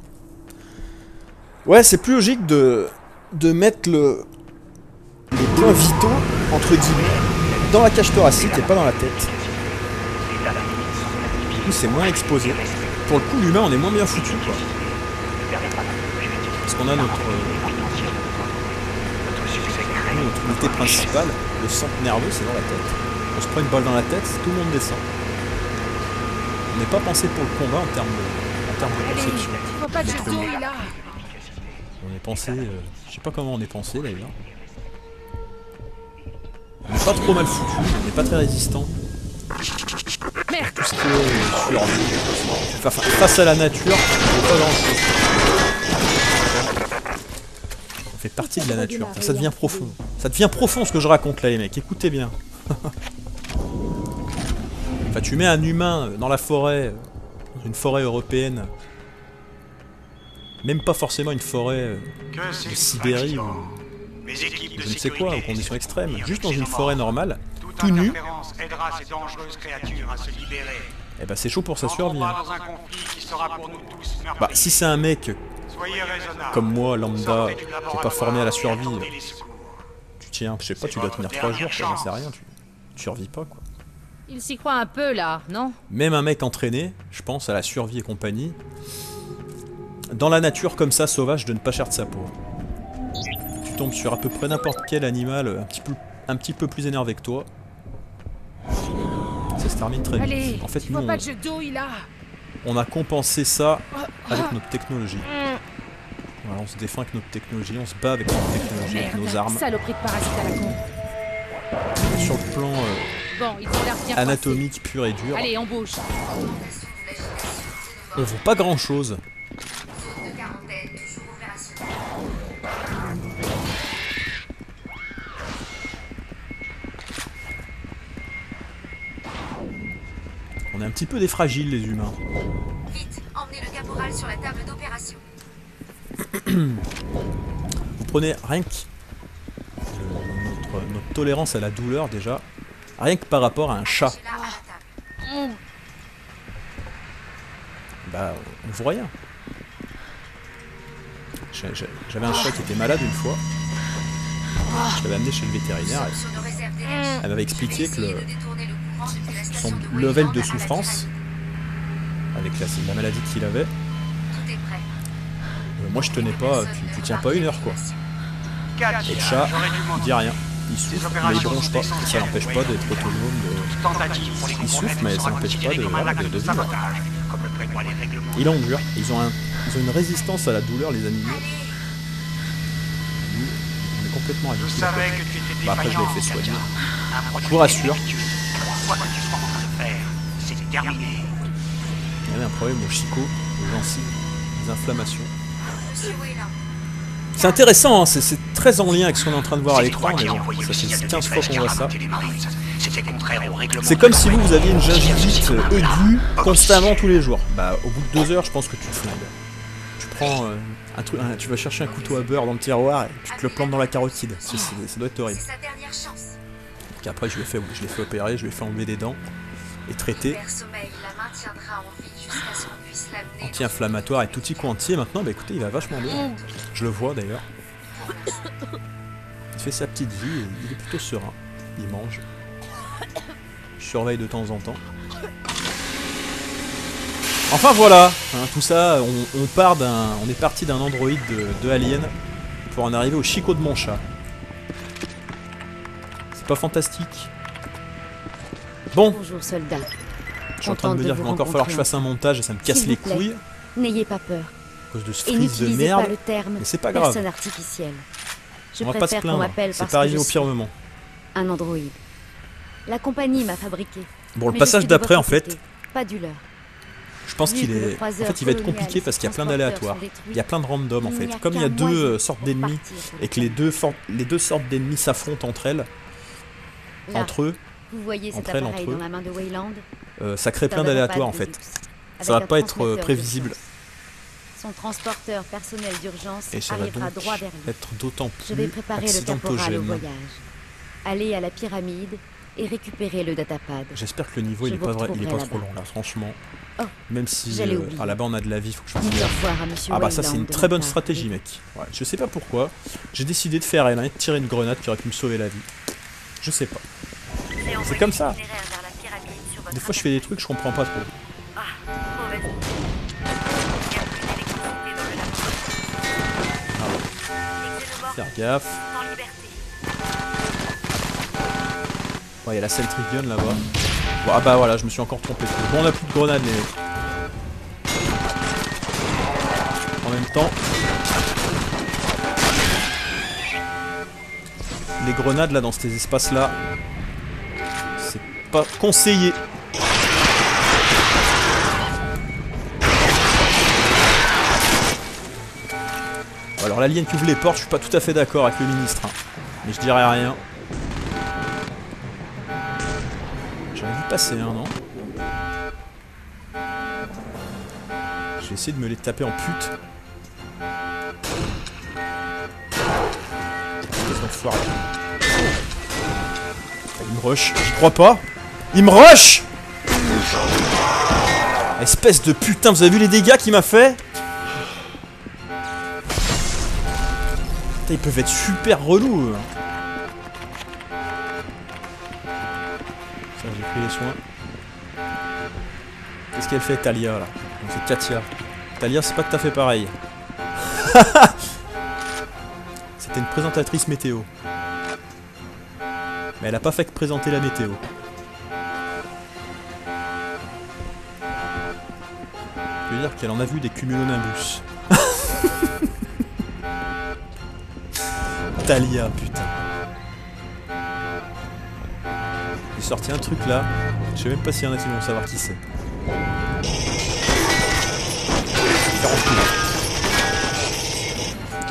Ouais, c'est plus logique de mettre les points vitaux, entre guillemets, dans la cage thoracique et pas dans la tête. Du coup, c'est moins exposé. Pour le coup, l'humain, on est moins bien foutu, quoi. Parce qu'on a notre unité principale, le centre nerveux, c'est dans la tête. On se prend une balle dans la tête, tout le monde descend. On n'est pas pensé pour le combat en termes de Allez, conception. faut pas que je douille là. On est pensé, je sais pas comment on est pensé d'ailleurs. On n'est pas trop mal foutu, on n'est pas très résistant. Merde. Tout ce qui est survie. Face à la nature, on fait pas grand chose. On fait partie de la nature. Enfin, ça devient profond. Ça devient profond ce que je raconte là les mecs, écoutez bien. Enfin tu mets un humain dans la forêt, dans une forêt européenne. Même pas forcément une forêt de Sibérie ou je ne sais quoi, aux conditions extrêmes. Juste dans une forêt normale, tout nu. Et bah c'est chaud pour sa survie. Hein. Bah si c'est un mec comme moi, lambda, qui n'est pas formé à la survie, tu tiens, je sais pas, tu dois tenir 3 jours, j'en sais rien, tu survis pas quoi. Il s'y croit un peu là, non? Même un mec entraîné, je pense à la survie et compagnie, dans la nature comme ça, sauvage, de ne pas cher de sa peau. Tu tombes sur à peu près n'importe quel animal un petit peu plus énervé que toi. Ça se termine très vite. Allez, En fait, tu nous, vois pas que je douille là. on a compensé ça avec notre technologie. Voilà, on se défend avec notre technologie, on se bat avec notre technologie, avec nos armes. Saloperie de parasite à la con. Sur le plan Bon, il faut l'air bien anatomique pur et dur, coincé. Allez, on bouge. on vaut pas grand chose. Zone de quarantaine toujours opérationnelle. On est un petit peu des fragiles les humains. Vite, emmenez le caporal sur la table d'opération. Vous prenez rien que notre tolérance à la douleur déjà, rien que par rapport à un chat, Là à la table. bah on voit rien. J'avais un chat qui était malade une fois, je l'avais amené chez le vétérinaire, Nous sommes sur nos réserves d'énergie. elle m'avait expliqué Je que vais essayer de détourner le courant depuis la son station de level Weyland de à la souffrance, caverne. avec la maladie qu'il avait, Tout est prêt. moi je tenais pas, tu tiens pas 1 heure quoi. Et le chat, il dit rien. Il souffle, mais il bronche pas. Ça n'empêche pas d'être autonome. Il souffle, mais ça n'empêche pas de vivre. Il endure. Ils ont une résistance à la douleur, les animaux. Nous, on est complètement habitués. Bah après, je l'ai fait soigner. Je vous rassure. Il y avait un problème au chicot, aux gencives, des inflammations. Monsieur Weyland, C'est intéressant, hein, c'est très en lien avec ce qu'on est en train de voir à l'écran, mais bon, ça fait 15 fois qu'on voit ça. C'est comme si vous aviez une gingivite aiguë constamment tous les jours. Bah au bout de 2 heures, je pense que tu te flingues. Tu prends un truc, tu vas chercher un couteau à beurre dans le tiroir et tu te le plantes dans la carotide. Ça doit être horrible. c'est sa dernière chance. Donc après, je l'ai fait opérer, je lui ai fait enlever des dents et traiter. Père Sommeil la maintiendra en vie jusqu'à ce qu'on puisse l'amener. Anti-inflammatoire et tutti quanti. Maintenant, bah écoutez, il va vachement bien. Je le vois d'ailleurs. Il fait sa petite vie et il est plutôt serein. Il mange. Je surveille de temps en temps. Enfin voilà, hein, tout ça, on est parti d'un androïde de Alien pour en arriver au chicot de mon chat. C'est pas fantastique. Bon, Bonjour, soldat. je suis en train de me dire qu'il va encore falloir que je fasse un montage et ça me casse S'il les vous plaît. couilles. N'ayez pas peur. À cause de ce Et frise de n'utilisez merde. pas le terme Mais c'est pas grave. personne artificielle. Je On va pas se préfère qu'on plaindre. m'appelle C'est parce pas que arrivé je au pire suis moment. un androïde. La compagnie m'a fabriqué. Bon, le Mais je passage suis de d'après, en votre fait, côté, pas du leur. je pense Vu qu'il que le est. En croiseur fait, il va être colonial compliqué et parce qu'il y a plein ses d'aléatoires. transporteurs sont Il y a plein de random en Il fait. n'y a Comme il y a qu'un deux moyen sortes pour d'ennemis partir pour et que les deux sortes d'ennemis s'affrontent entre elles, Là, entre eux, vous voyez cet entre elles, appareil entre eux. dans la main de Wayland. ça crée C'est plein un d'aléatoires en datapad fait. Bezux, Ça va avec un pas être transmetteur prévisible. d'urgence. Son transporteur personnel d'urgence Et ça va arrivera donc droit vers lui. être d'autant Je vais plus préparer le caporal au accidentogène. voyage. Allez à la pyramide et récupérer le datapad. J'espère que le niveau il Je est vous pas vrai, il est pas retrouverai trop long là, franchement. Oh, Même si j'allais oublier. là-bas on a de la vie, faut que je Dites fasse au gaffe. revoir à monsieur Ah bah ça c'est Wayland une de très ma bonne part. stratégie mec. Ouais, je sais pas pourquoi. J'ai décidé de faire rien et de tirer une grenade qui aurait pu me sauver la vie. Je sais pas. C'est comme ça. Des fois je fais des trucs que je comprends pas trop. Faire gaffe. Ouais, il y a la Sentry Gun là-bas. Bon, ah bah voilà, je me suis encore trompé. Bon, on a plus de grenades les mecs. En même temps, les grenades là dans ces espaces là, c'est pas conseillé. Alors l'alien qui ouvre les portes, je suis pas tout à fait d'accord avec le ministre, hein. Mais je dirais rien. J'en ai vu passer un, non? Je vais essayer de me les taper en pute. Les enfoirés. Il me rush, j'y crois pas. Il me rush! Espèce de putain, vous avez vu les dégâts qu'il m'a fait? Putain, ils peuvent être super relous. Ça, j'ai pris les soins. Qu'est-ce qu'elle fait, Talia, là? Donc, c'est Katia. Talia, c'est pas tout à fait pareil. C'était une présentatrice météo. Mais elle a pas fait que présenter la météo. Je veux dire qu'elle en a vu des cumulonimbus. Talia, putain. J'ai sorti un truc là. Je sais même pas s'il y en a qui vont savoir qui c'est.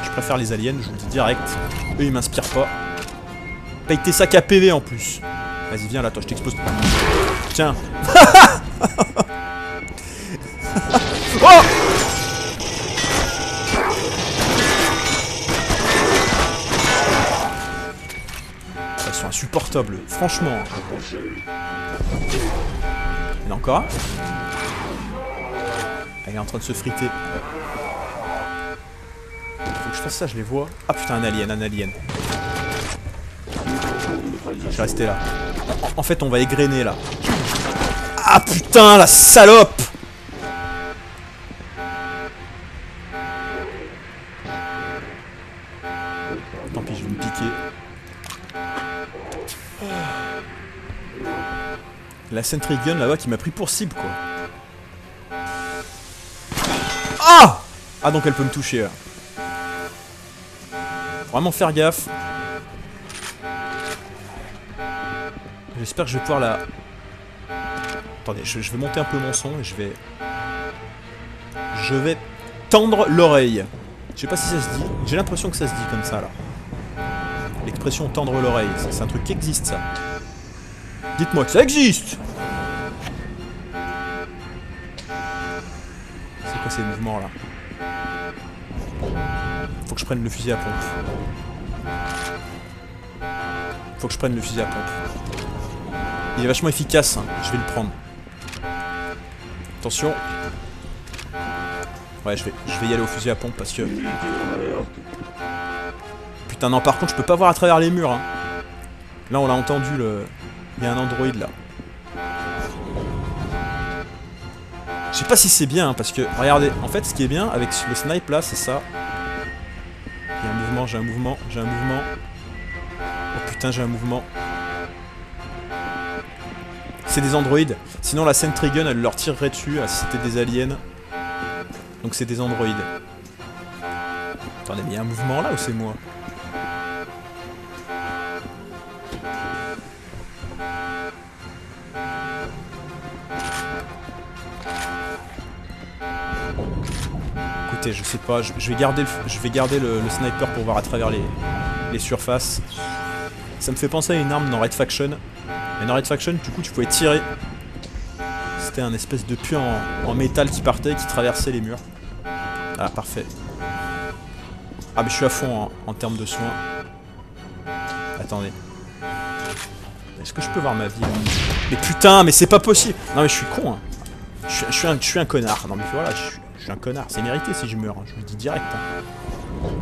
Je préfère les aliens, je vous le dis direct. Eux ils m'inspirent pas. Paye tes sacs à PV en plus. Vas-y viens là, toi je t'explose. Tiens. Oh! Ils sont insupportables, franchement. Il y en a encore un. Elle est en train de se friter. Faut que je fasse ça, je les vois. Ah putain, un alien, un alien. Je vais rester là. En fait, on va égrener là. Ah putain, la salope! Tant pis, je vais me piquer. La Sentry Gun là-bas qui m'a pris pour cible quoi. Ah! Ah donc elle peut me toucher là. Vraiment faire gaffe. J'espère que je vais pouvoir la... Attendez, je vais monter un peu mon son et je vais tendre l'oreille. Je sais pas si ça se dit. J'ai l'impression que ça se dit comme ça là. L'expression tendre l'oreille, c'est un truc qui existe ça. Dites-moi que ça existe! C'est quoi ces mouvements là? Faut que je prenne le fusil à pompe. Faut que je prenne le fusil à pompe. Il est vachement efficace, hein. Je vais le prendre. Attention. Ouais, je vais y aller au fusil à pompe parce que... Putain, non, par contre, je peux pas voir à travers les murs, hein. Là, on l'a entendu, le... Il y a un androïde, là. Je sais pas si c'est bien, hein, parce que... Regardez, en fait, ce qui est bien avec le snipe, là, c'est ça. Il y a un mouvement j'ai un mouvement. Oh putain, j'ai un mouvement. C'est des androïdes. Sinon la Sentry Gun, elle leur tirerait dessus si c'était des aliens. Donc c'est des androïdes. Attendez, mais il y a un mouvement là ou c'est moi? Écoutez, je sais pas, je vais garder le sniper pour voir à travers les surfaces. Ça me fait penser à une arme dans Red Faction. Mais dans Red Faction, du coup, tu pouvais tirer. C'était un espèce de puits en métal qui partait, qui traversait les murs. Ah, parfait. Ah, mais je suis à fond en termes de soins. Attendez. Est-ce que je peux voir ma vie? Mais putain, mais c'est pas possible! Non, mais je suis con, hein. Je suis un connard. Non, mais voilà, je suis un connard. C'est mérité si je meurs, hein. Je vous le dis direct. Hein.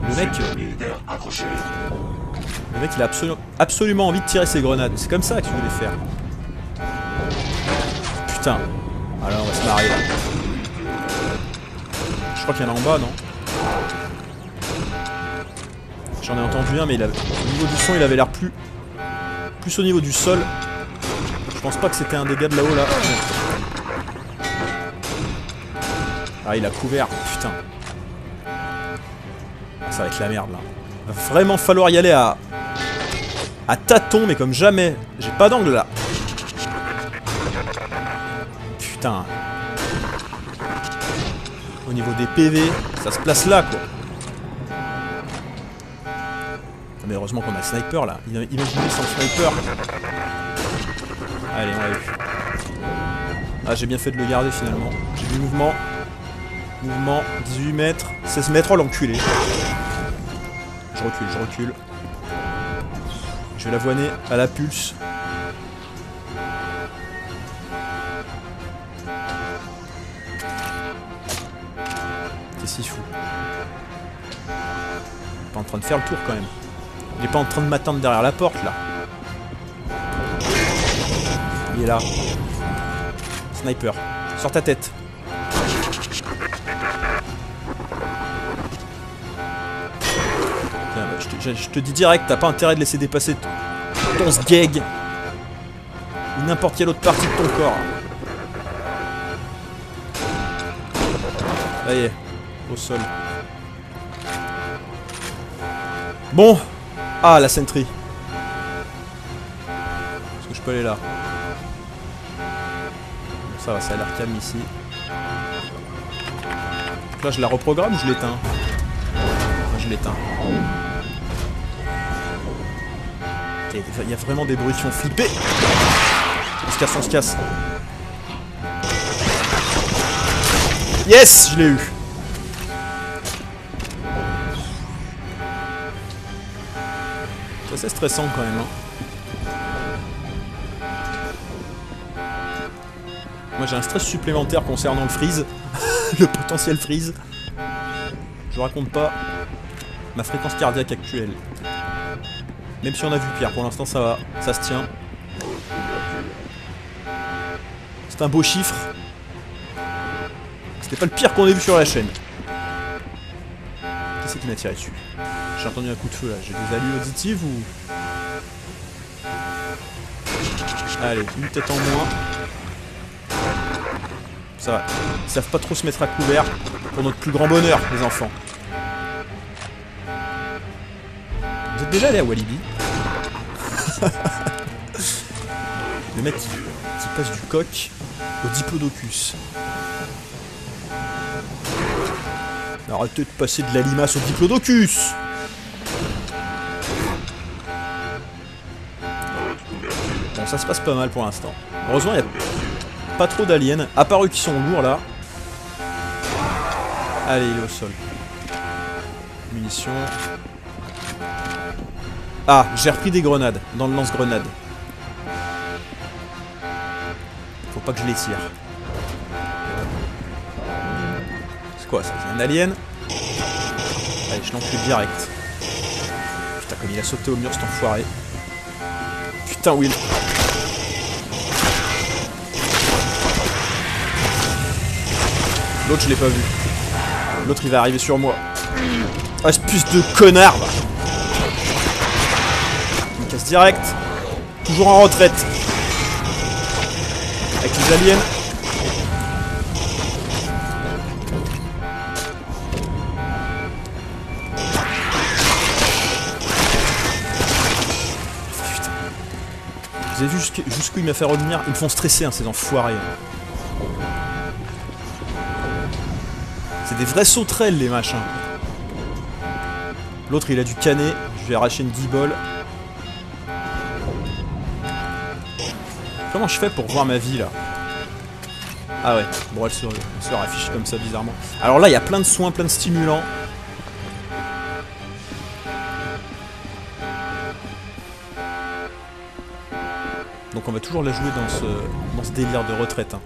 Le mec, il a absolument envie de tirer ses grenades. C'est comme ça qu'il voulait faire. Putain. Alors, on va se marrer là. Je crois qu'il y en a en bas, non? J'en ai entendu un, mais au niveau du son, il avait l'air plus au niveau du sol. Je pense pas que c'était un dégât de là-haut, là. Ah, il a couvert. Putain. Ça va être la merde, là. Va vraiment falloir y aller à tâtons, mais comme jamais. J'ai pas d'angle, là. Putain. Au niveau des PV, ça se place là, quoi. Mais heureusement qu'on a le sniper là. Imaginez sans le sniper. Allez, on l'a eu. Ah, j'ai bien fait de le garder finalement. J'ai du mouvement. Mouvement, 18 mètres, 16 mètres. Oh l'enculé. Je recule. Je vais l'avoiner à la pulse. Qu'est-ce qu'il fout? Pas en train de faire le tour quand même. Il est pas en train de m'attendre derrière la porte là. Il est là. Sniper. Sors ta tête. Tiens, je te dis direct, t'as pas intérêt de laisser dépasser ton sgeg. Ou n'importe quelle autre partie de ton corps. Ça y est. Au sol. Bon. Ah, la sentry. Est-ce que je peux aller là? Ça va, ça a l'air calme ici. Donc là, je la reprogramme ou je l'éteins? Enfin, je l'éteins. Ok, il y a vraiment des bruits qui font flipper. On se casse. Yes, je l'ai eu. C'est stressant quand même. Hein. Moi j'ai un stress supplémentaire concernant le freeze. Le potentiel freeze. Je vous raconte pas ma fréquence cardiaque actuelle. Même si on a vu pire, pour l'instant ça va, ça se tient. C'est un beau chiffre. C'était pas le pire qu'on ait vu sur la chaîne. Qui c'est qui m'a tiré dessus? J'ai entendu un coup de feu là, j'ai des allus auditives ou... Allez, une tête en moins. Ça va, ils savent pas trop se mettre à couvert pour notre plus grand bonheur, les enfants. Vous êtes déjà allé à Walibi? Le mec qui passe du coq au diplodocus. Arrêtez de passer de la limace au diplodocus! Bon, ça se passe pas mal pour l'instant. Heureusement, il n'y a pas trop d'aliens, à part eux qui sont lourds là. Allez, il est au sol. Munitions. Ah, j'ai repris des grenades dans le lance-grenade. Faut pas que je les tire. C'est quoi ça? C'est un alien? Allez, je l'encule direct. Putain, comme il a sauté au mur cet enfoiré. Putain, Will. L'autre, je l'ai pas vu. L'autre, il va arriver sur moi. Oh, espèce de connard va. Il me casse direct. Toujours en retraite. Avec les aliens. Putain. Vous avez vu jusqu'où il m'a fait revenir? Ils me font stresser, hein, ces enfoirés. C'est des vrais sauterelles, les machins. L'autre, il a du canet. Je vais arracher une guibole. Comment je fais pour voir ma vie, là? Ah ouais, bon, elle se affiche comme ça, bizarrement. Alors là, il y a plein de soins, plein de stimulants. Donc on va toujours la jouer dans ce délire de retraite. Hein.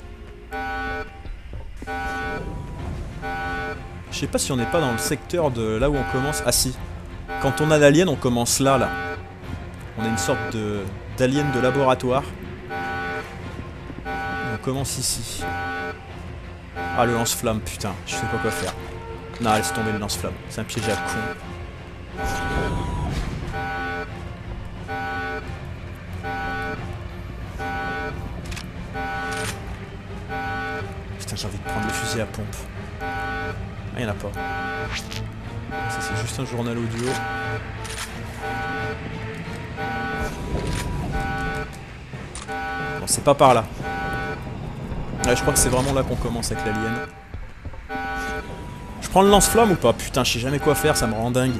Je sais pas si on n'est pas dans le secteur de là où on commence. Ah si. Quand on a l'alien, on commence là. On a une sorte d'alien de laboratoire. On commence ici. Ah, le lance-flamme, putain. Je sais pas quoi faire. Non, laisse tomber le lance-flamme. C'est un piège à con. Putain, j'ai envie de prendre le fusil à pompe. Ah, y'en a pas. Ça, c'est juste un journal audio. Bon, c'est pas par là. Ouais, je crois que c'est vraiment là qu'on commence avec l'alien. Je prends le lance-flamme ou pas? Putain, je sais jamais quoi faire, ça me rend dingue.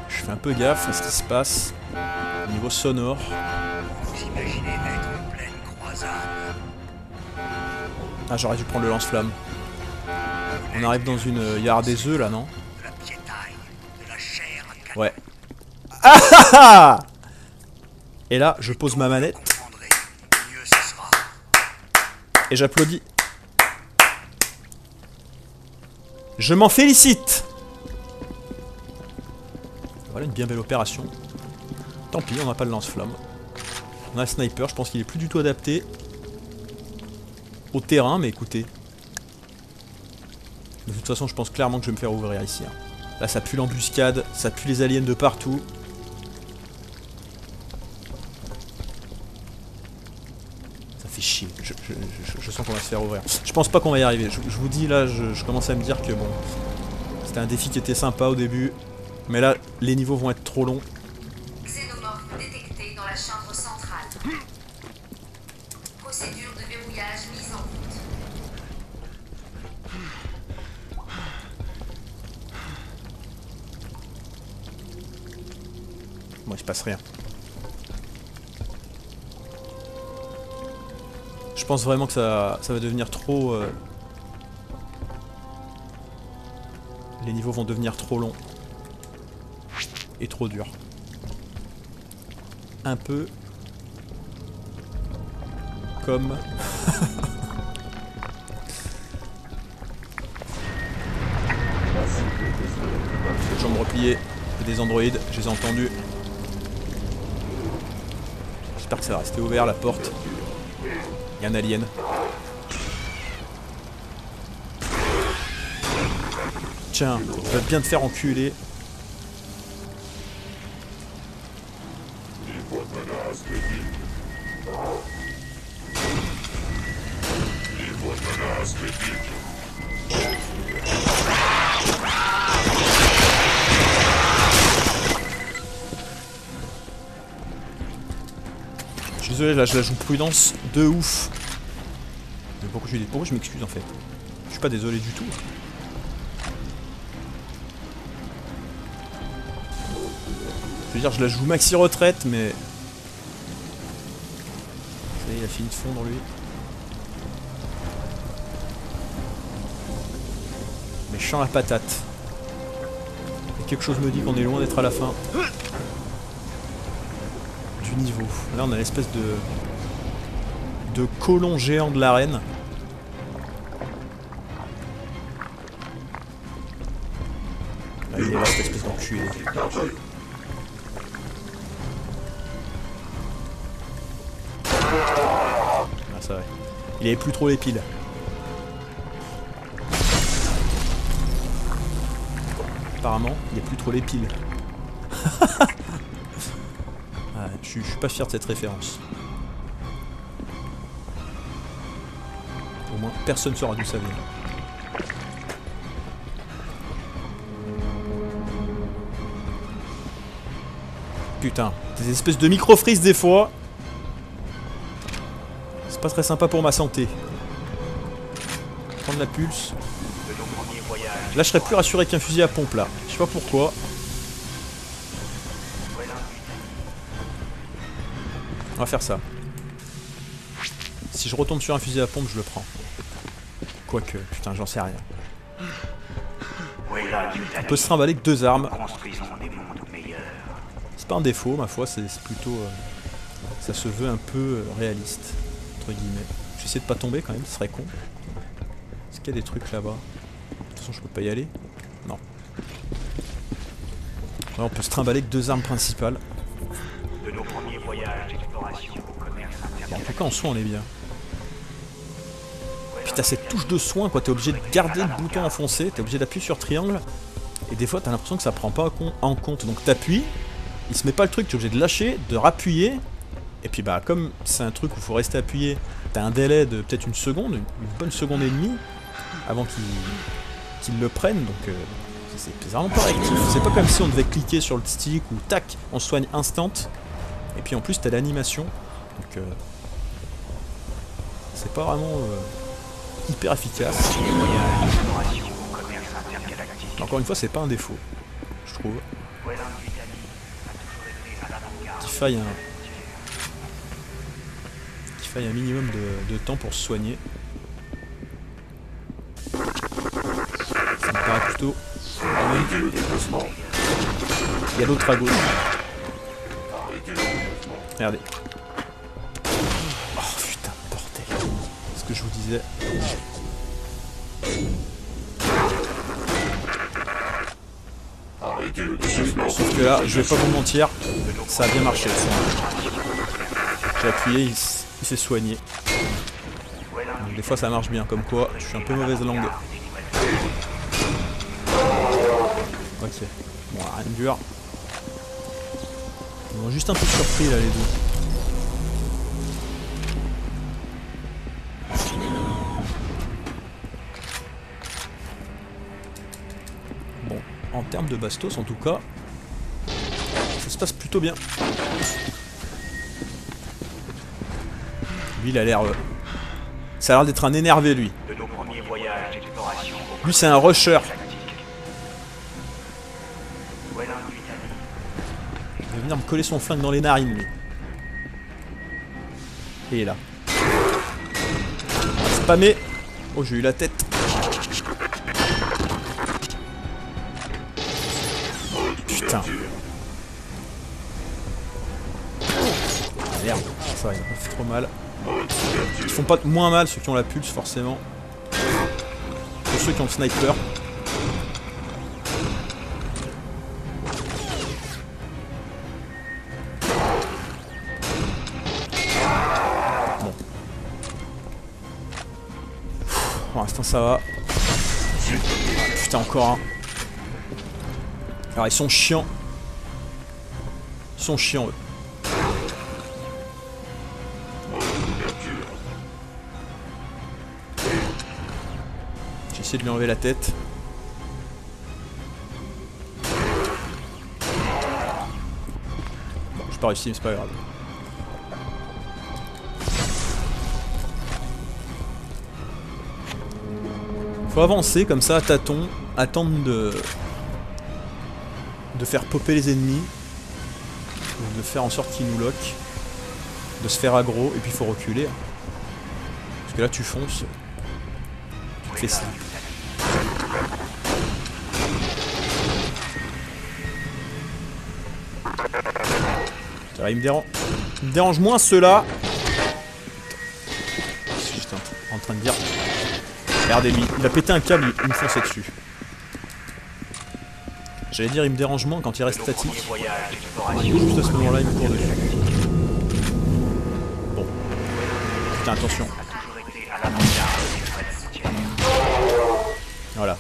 Je fais un peu gaffe à ce qui se passe au niveau sonore. Vous imaginez être en pleine croisade. Ah, j'aurais dû prendre le lance-flamme. On arrive dans une... Il y a des œufs là, non? De la piétaille, de la chair à quatre. Ouais. Ah ah ah! Et là, je pose ma manette. Vous comprendrez, mieux ce sera. Et j'applaudis. Je m'en félicite! Voilà une bien belle opération. Tant pis, on n'a pas le lance-flamme. On a le sniper, je pense qu'il est plus du tout adapté au terrain, mais écoutez. De toute façon, je pense clairement que je vais me faire ouvrir ici. Hein. Là, ça pue l'embuscade, ça pue les aliens de partout. Ça fait chier. Je sens qu'on va se faire ouvrir. Je pense pas qu'on va y arriver. Je vous dis, là, je commence à me dire que bon... C'était un défi qui était sympa au début. Mais là, les niveaux vont être trop longs. Xénomorphe détecté dans la chambre centrale. Procédure de verrouillage mise en route. Bon, il se passe rien. Je pense vraiment que ça va devenir trop... Les niveaux vont devenir trop longs. Et trop durs. Un peu... Comme... Jambes repliées. Des androïdes, je les ai entendus. J'espère que ça va rester ouvert la porte. Il y a un alien. Tiens, tu vas bien te faire enculer. Je suis désolé, là je la joue prudence de ouf. Mais pourquoi je m'excuse en fait? Je suis pas désolé du tout. Je veux dire, je la joue maxi retraite, mais... Ça y est, il a fini de fondre lui. Méchant la patate. Et quelque chose me dit qu'on est loin d'être à la fin du niveau. Là on a l'espèce de colon géant de l'arène. Là, il est là, cette espèce d'enculé. Ah, ça va. Il avait plus trop les piles. Apparemment, il n'y a plus trop les piles. Ouais, je suis pas fier de cette référence. Au moins, personne ne saura d'où ça vient. Putain, des espèces de micro-frises des fois. C'est pas très sympa pour ma santé. Prendre la pulse. Là, je serais plus rassuré qu'un fusil à pompe là. Je sais pas pourquoi. On va faire ça. Si je retombe sur un fusil à pompe, je le prends. Quoique, putain, j'en sais rien. On peut se trimballer que 2 armes. C'est pas un défaut, ma foi, c'est plutôt... ça se veut un peu réaliste, entre guillemets. J'essaie de pas tomber quand même, ce serait con. Est-ce qu'il y a des trucs là-bas? De toute façon, je peux pas y aller. Non. Ouais, on peut se trimballer que 2 armes principales. Bon, en tout cas, en soin, on est bien. Puis t'as cette touche de soin, quoi. T'es obligé de garder le bouton enfoncé, t'es obligé d'appuyer sur triangle. Et des fois, t'as l'impression que ça prend pas en compte. Donc t'appuies, il se met pas le truc, t'es obligé de lâcher, de rappuyer. Et puis bah, comme c'est un truc où il faut rester appuyé, t'as un délai de peut-être une seconde, une bonne seconde et demie, avant qu'il le prenne. Donc c'est vraiment pas réactif. C'est pas comme si on devait cliquer sur le stick ou tac, on soigne instant. Et puis en plus, t'as l'animation. Donc c'est pas vraiment hyper efficace. Encore une fois, c'est pas un défaut, je trouve. Qu'il faille un minimum de temps pour se soigner. Ça me paraît plutôt... Il y a l'autre à gauche. Regardez. Oh putain, bordel. C'est ce que je vous disais. Sauf que là, je vais pas vous mentir, ça a bien marché. J'ai appuyé, il s'est soigné. Donc, des fois ça marche bien, comme quoi je suis un peu mauvaise langue. Ok, bon, rien de dur. Ils m'ont juste un peu surpris là les deux. Bon, en termes de bastos en tout cas, ça se passe plutôt bien. Lui il a l'air... ça a l'air d'être un énervé lui. Lui c'est un rusher. Il va venir me coller son flingue dans les narines lui. Et il est là. Spammer. Oh j'ai eu la tête. Putain. Merde. Ça va, il m'a pas fait trop mal. Ils font pas moins mal ceux qui ont la pulse forcément. Pour ceux qui ont le sniper. Bon. Pour l'instant ça va. Putain encore un. Alors ils sont chiants. Ils sont chiants eux. De lui enlever la tête. Bon, j'ai pas réussi, mais c'est pas grave. Faut avancer comme ça à tâtons, attendre de faire popper les ennemis, de faire en sorte qu'ils nous loquent, de se faire aggro, et puis il faut reculer. Parce que là tu fonces, tu te fais slip. Il me dérange moins ceux-là. J'étais en train de dire. Regardez lui, il a pété un câble, il me fonçait dessus. J'allais dire il me dérange moins quand il reste statique. Voyage Du d'exploration. coup, juste à ce moment-là, il me court dessus. Bon. Putain, attention. A toujours été à l'avant-garde des frais routières. Voilà.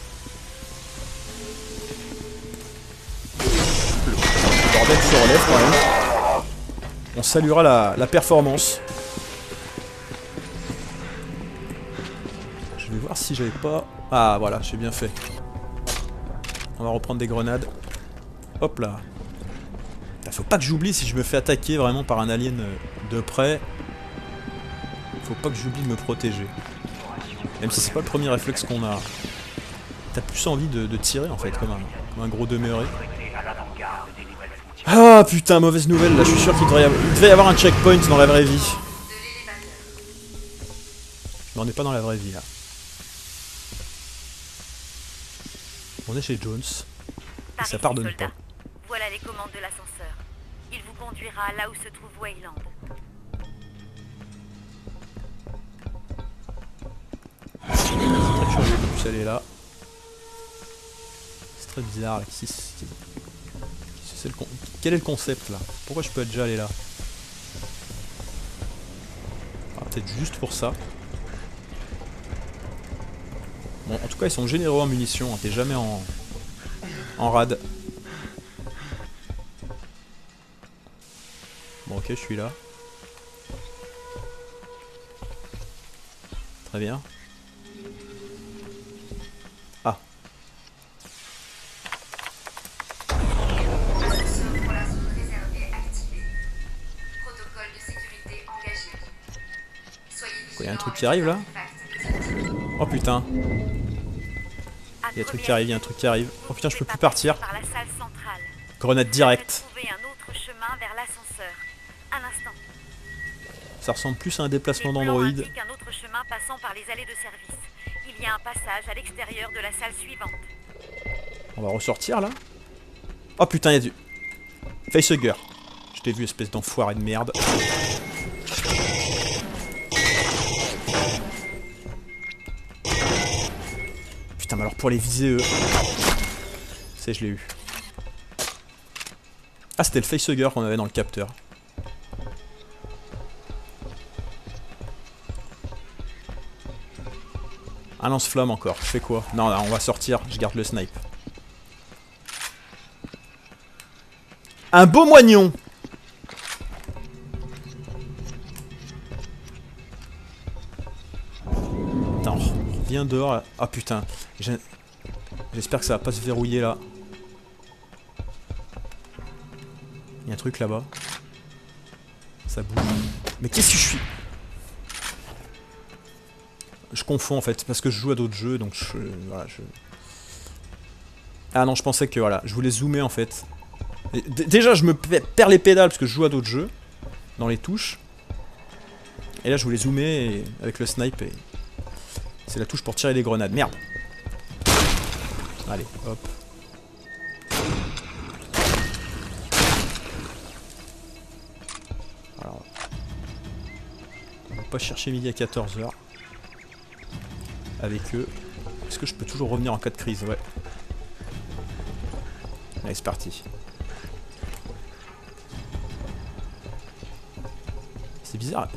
Le bordel se relève quand même. On saluera la performance. Je vais voir si j'avais pas... Ah voilà, j'ai bien fait. On va reprendre des grenades. Hop là. Faut pas que j'oublie si je me fais attaquer vraiment par un alien de près. Faut pas que j'oublie de me protéger. Même si c'est pas le premier réflexe qu'on a. T'as plus envie de tirer en fait, comme un gros demeuré. Ah putain, mauvaise nouvelle, là je suis sûr qu'il devait y avoir un checkpoint dans la vraie vie. Mais on n'est pas dans la vraie vie là. On est chez Jones. Et ça pardonne pas. Voilà les commandes de l'ascenseur. Il vous conduira là où se trouve Wayland. C'est très curieux de plus aller là. C'est très bizarre là. Quel est le concept là? Pourquoi je peux déjà aller là? Ah, peut-être juste pour ça. Bon, en tout cas, ils sont généreux en munitions. Hein. T'es jamais en rade. Bon, ok, je suis là. Très bien. Ah. Ascenseur pour la zone réservée activé. Protocole de sécurité engagé. Soyez Quoi, y a un vigilants truc qui arrive là? Oh putain. Il y a un truc qui arrive, il y a un truc qui arrive. Oh putain, je peux plus partir. Par la salle centrale. Grenade directe. Trouver un autre chemin vers l'ascenseur. Un instant. Ça ressemble plus à un déplacement Les plans d'android. indiquent un autre chemin passant par les allées de service. Il y a un passage à l'extérieur de la salle suivante. On va ressortir là. Oh putain, il y a du... Facehugger. Je t'ai vu, espèce d'enfoiré de merde. Putain, mais alors pour les viser eux... C'est, je l'ai eu. Ah, c'était le facehugger qu'on avait dans le capteur. Un lance-flamme encore. Je fais quoi? Non, on va sortir. Je garde le snipe. Un beau moignon! Attends, on revient dehors là. Ah putain. J'espère que ça va pas se verrouiller là. Il y a un truc là-bas. Ça bouge. Mais qu'est-ce que je suis? Je confonds en fait, parce que je joue à d'autres jeux, donc voilà, Ah non, je pensais que voilà, je voulais zoomer en fait. Déjà, je me perds les pédales parce que je joue à d'autres jeux, dans les touches. Et là, je voulais zoomer avec le snipe et... C'est la touche pour tirer des grenades, merde. Allez, hop. Alors... On va pas chercher midi à 14h. Avec eux. Est-ce que je peux toujours revenir en cas de crise? Ouais. Allez, c'est parti. C'est bizarre.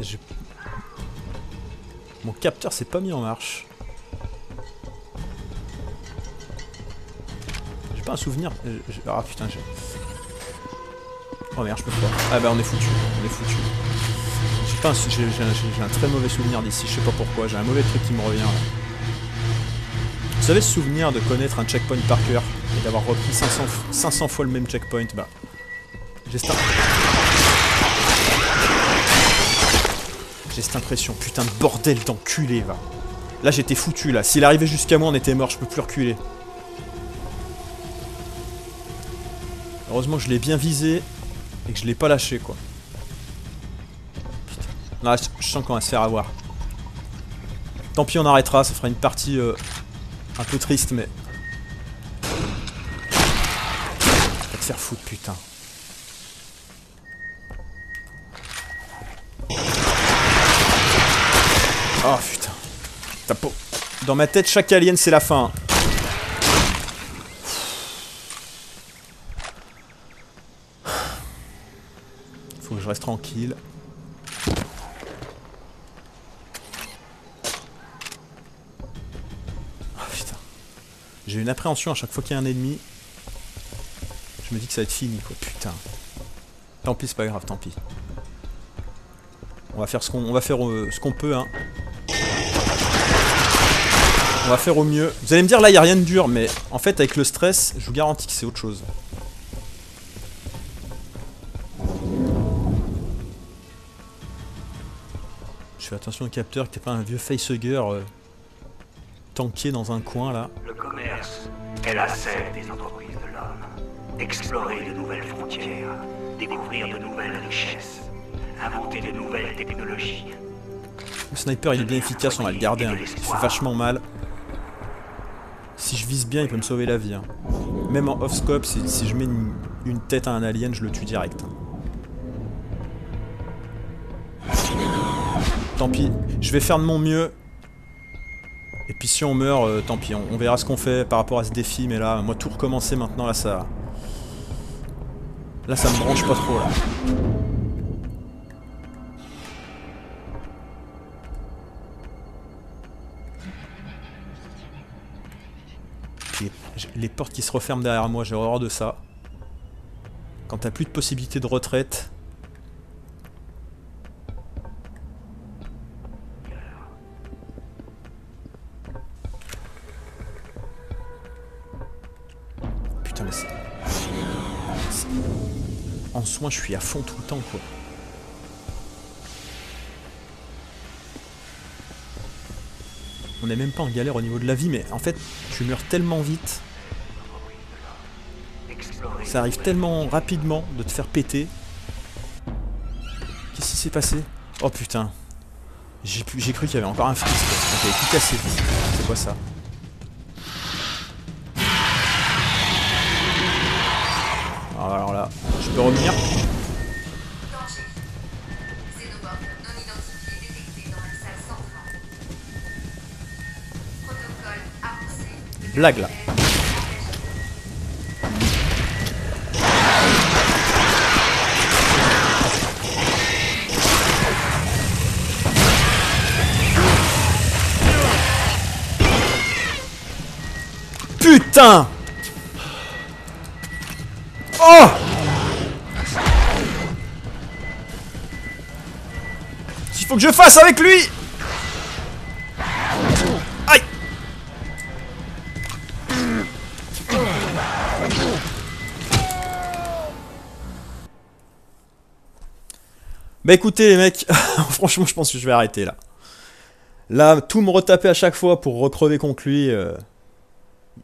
Mon capteur s'est pas mis en marche. J'ai pas un souvenir. Ah putain, j'ai... Oh merde, je peux pas. Ah bah on est foutu. On est foutu. J'ai un très mauvais souvenir d'ici. Je sais pas pourquoi. J'ai un mauvais truc qui me revient là. Vous avez ce souvenir de connaître un checkpoint par cœur et d'avoir repris 500 fois le même checkpoint? Bah, j'ai cette impression, putain de bordel d'enculé, va. Là j'étais foutu là, s'il arrivait jusqu'à moi on était mort, je peux plus reculer. Heureusement que je l'ai bien visé et que je l'ai pas lâché quoi. Putain. Non, là, je sens qu'on va se faire avoir. Tant pis, on arrêtera, ça fera une partie... un peu triste, mais... Va te faire foutre, putain. Oh, putain. Dans ma tête, chaque alien, c'est la fin. je reste tranquille. Oh putain. J'ai une appréhension à chaque fois qu'il y a un ennemi. Je me dis que ça va être fini quoi, putain. Tant pis, c'est pas grave, tant pis. On va faire ce qu'on peut, hein. On va faire au mieux. Vous allez me dire là, il n'y a rien de dur, mais en fait, avec le stress, je vous garantis que c'est autre chose. Je fais attention au capteur, que t'es pas un vieux facehugger tanké dans un coin là. Le commerce est la sève des entreprises de l'homme. Explorer de nouvelles frontières, découvrir de nouvelles richesses, inventer de nouvelles technologies. Le sniper il est bien efficace, on va le garder, hein. Il fait vachement mal. Si je vise bien, il peut me sauver la vie, hein. Même en off-scope, si je mets une tête à un alien, je le tue direct, hein. Tant pis, je vais faire de mon mieux. Et puis si on meurt, tant pis, on verra ce qu'on fait par rapport à ce défi. Mais là, moi tout recommencer maintenant, là ça... Là ça me branche pas trop, là. Les portes qui se referment derrière moi, j'ai horreur de ça. Quand t'as plus de possibilité de retraite... Putain mais c'est... En soin je suis à fond tout le temps quoi. On est même pas en galère au niveau de la vie mais en fait tu meurs tellement vite. Ça arrive tellement rapidement de te faire péter. Qu'est-ce qui s'est passé? Oh putain. J'ai cru qu'il y avait encore un freeze quoi. J'avais tout cassé. C'est quoi ça? Alors là, je peux revenir. Blague là. Putain! Oh! Il faut que je fasse avec lui! Aïe! Bah écoutez les mecs, franchement je pense que je vais arrêter là. Là, tout me retaper à chaque fois pour recrever contre lui.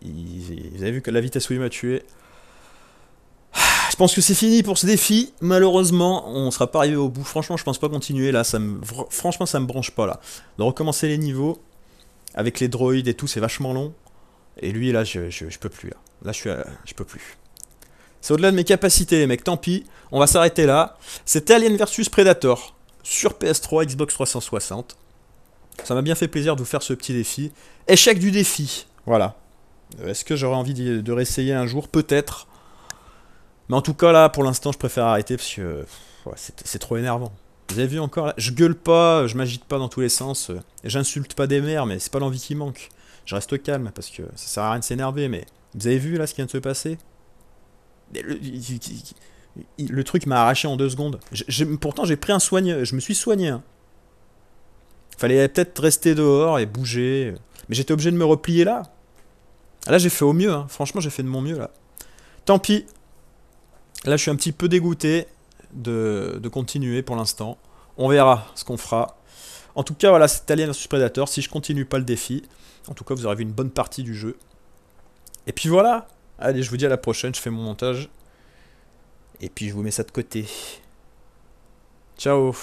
Vous avez vu que la vitesse où il m'a tué. Je pense que c'est fini pour ce défi. Malheureusement, on sera pas arrivé au bout. Franchement, je pense pas continuer là. Franchement, ça me branche pas là. De recommencer les niveaux avec les droïdes et tout, c'est vachement long. Et lui, là, je peux plus là. Là, je peux plus. C'est au-delà de mes capacités, les mecs. Tant pis. On va s'arrêter là. C'était Alien vs Predator sur PS3, Xbox 360. Ça m'a bien fait plaisir de vous faire ce petit défi. Échec du défi. Voilà. Est-ce que j'aurais envie de réessayer un jour? Peut-être. Mais en tout cas, là, pour l'instant, je préfère arrêter parce que ouais, c'est trop énervant. Vous avez vu encore là? Je gueule pas, je m'agite pas dans tous les sens. J'insulte pas des mères, mais c'est pas l'envie qui manque. Je reste calme parce que ça sert à rien de s'énerver. Mais vous avez vu là ce qui vient de se passer? Le truc m'a arraché en 2 secondes. Pourtant, j'ai pris un soigne. Je me suis soigné. Hein. Fallait peut-être rester dehors et bouger. Mais j'étais obligé de me replier là. Là, j'ai fait au mieux. Hein. Franchement, j'ai fait de mon mieux là. Tant pis. Là, je suis un petit peu dégoûté de continuer pour l'instant. On verra ce qu'on fera. En tout cas, voilà, c'est Alien vs Predator. Si je continue pas le défi, en tout cas, vous aurez vu une bonne partie du jeu. Et puis voilà. Allez, je vous dis à la prochaine. Je fais mon montage. Et puis, je vous mets ça de côté. Ciao.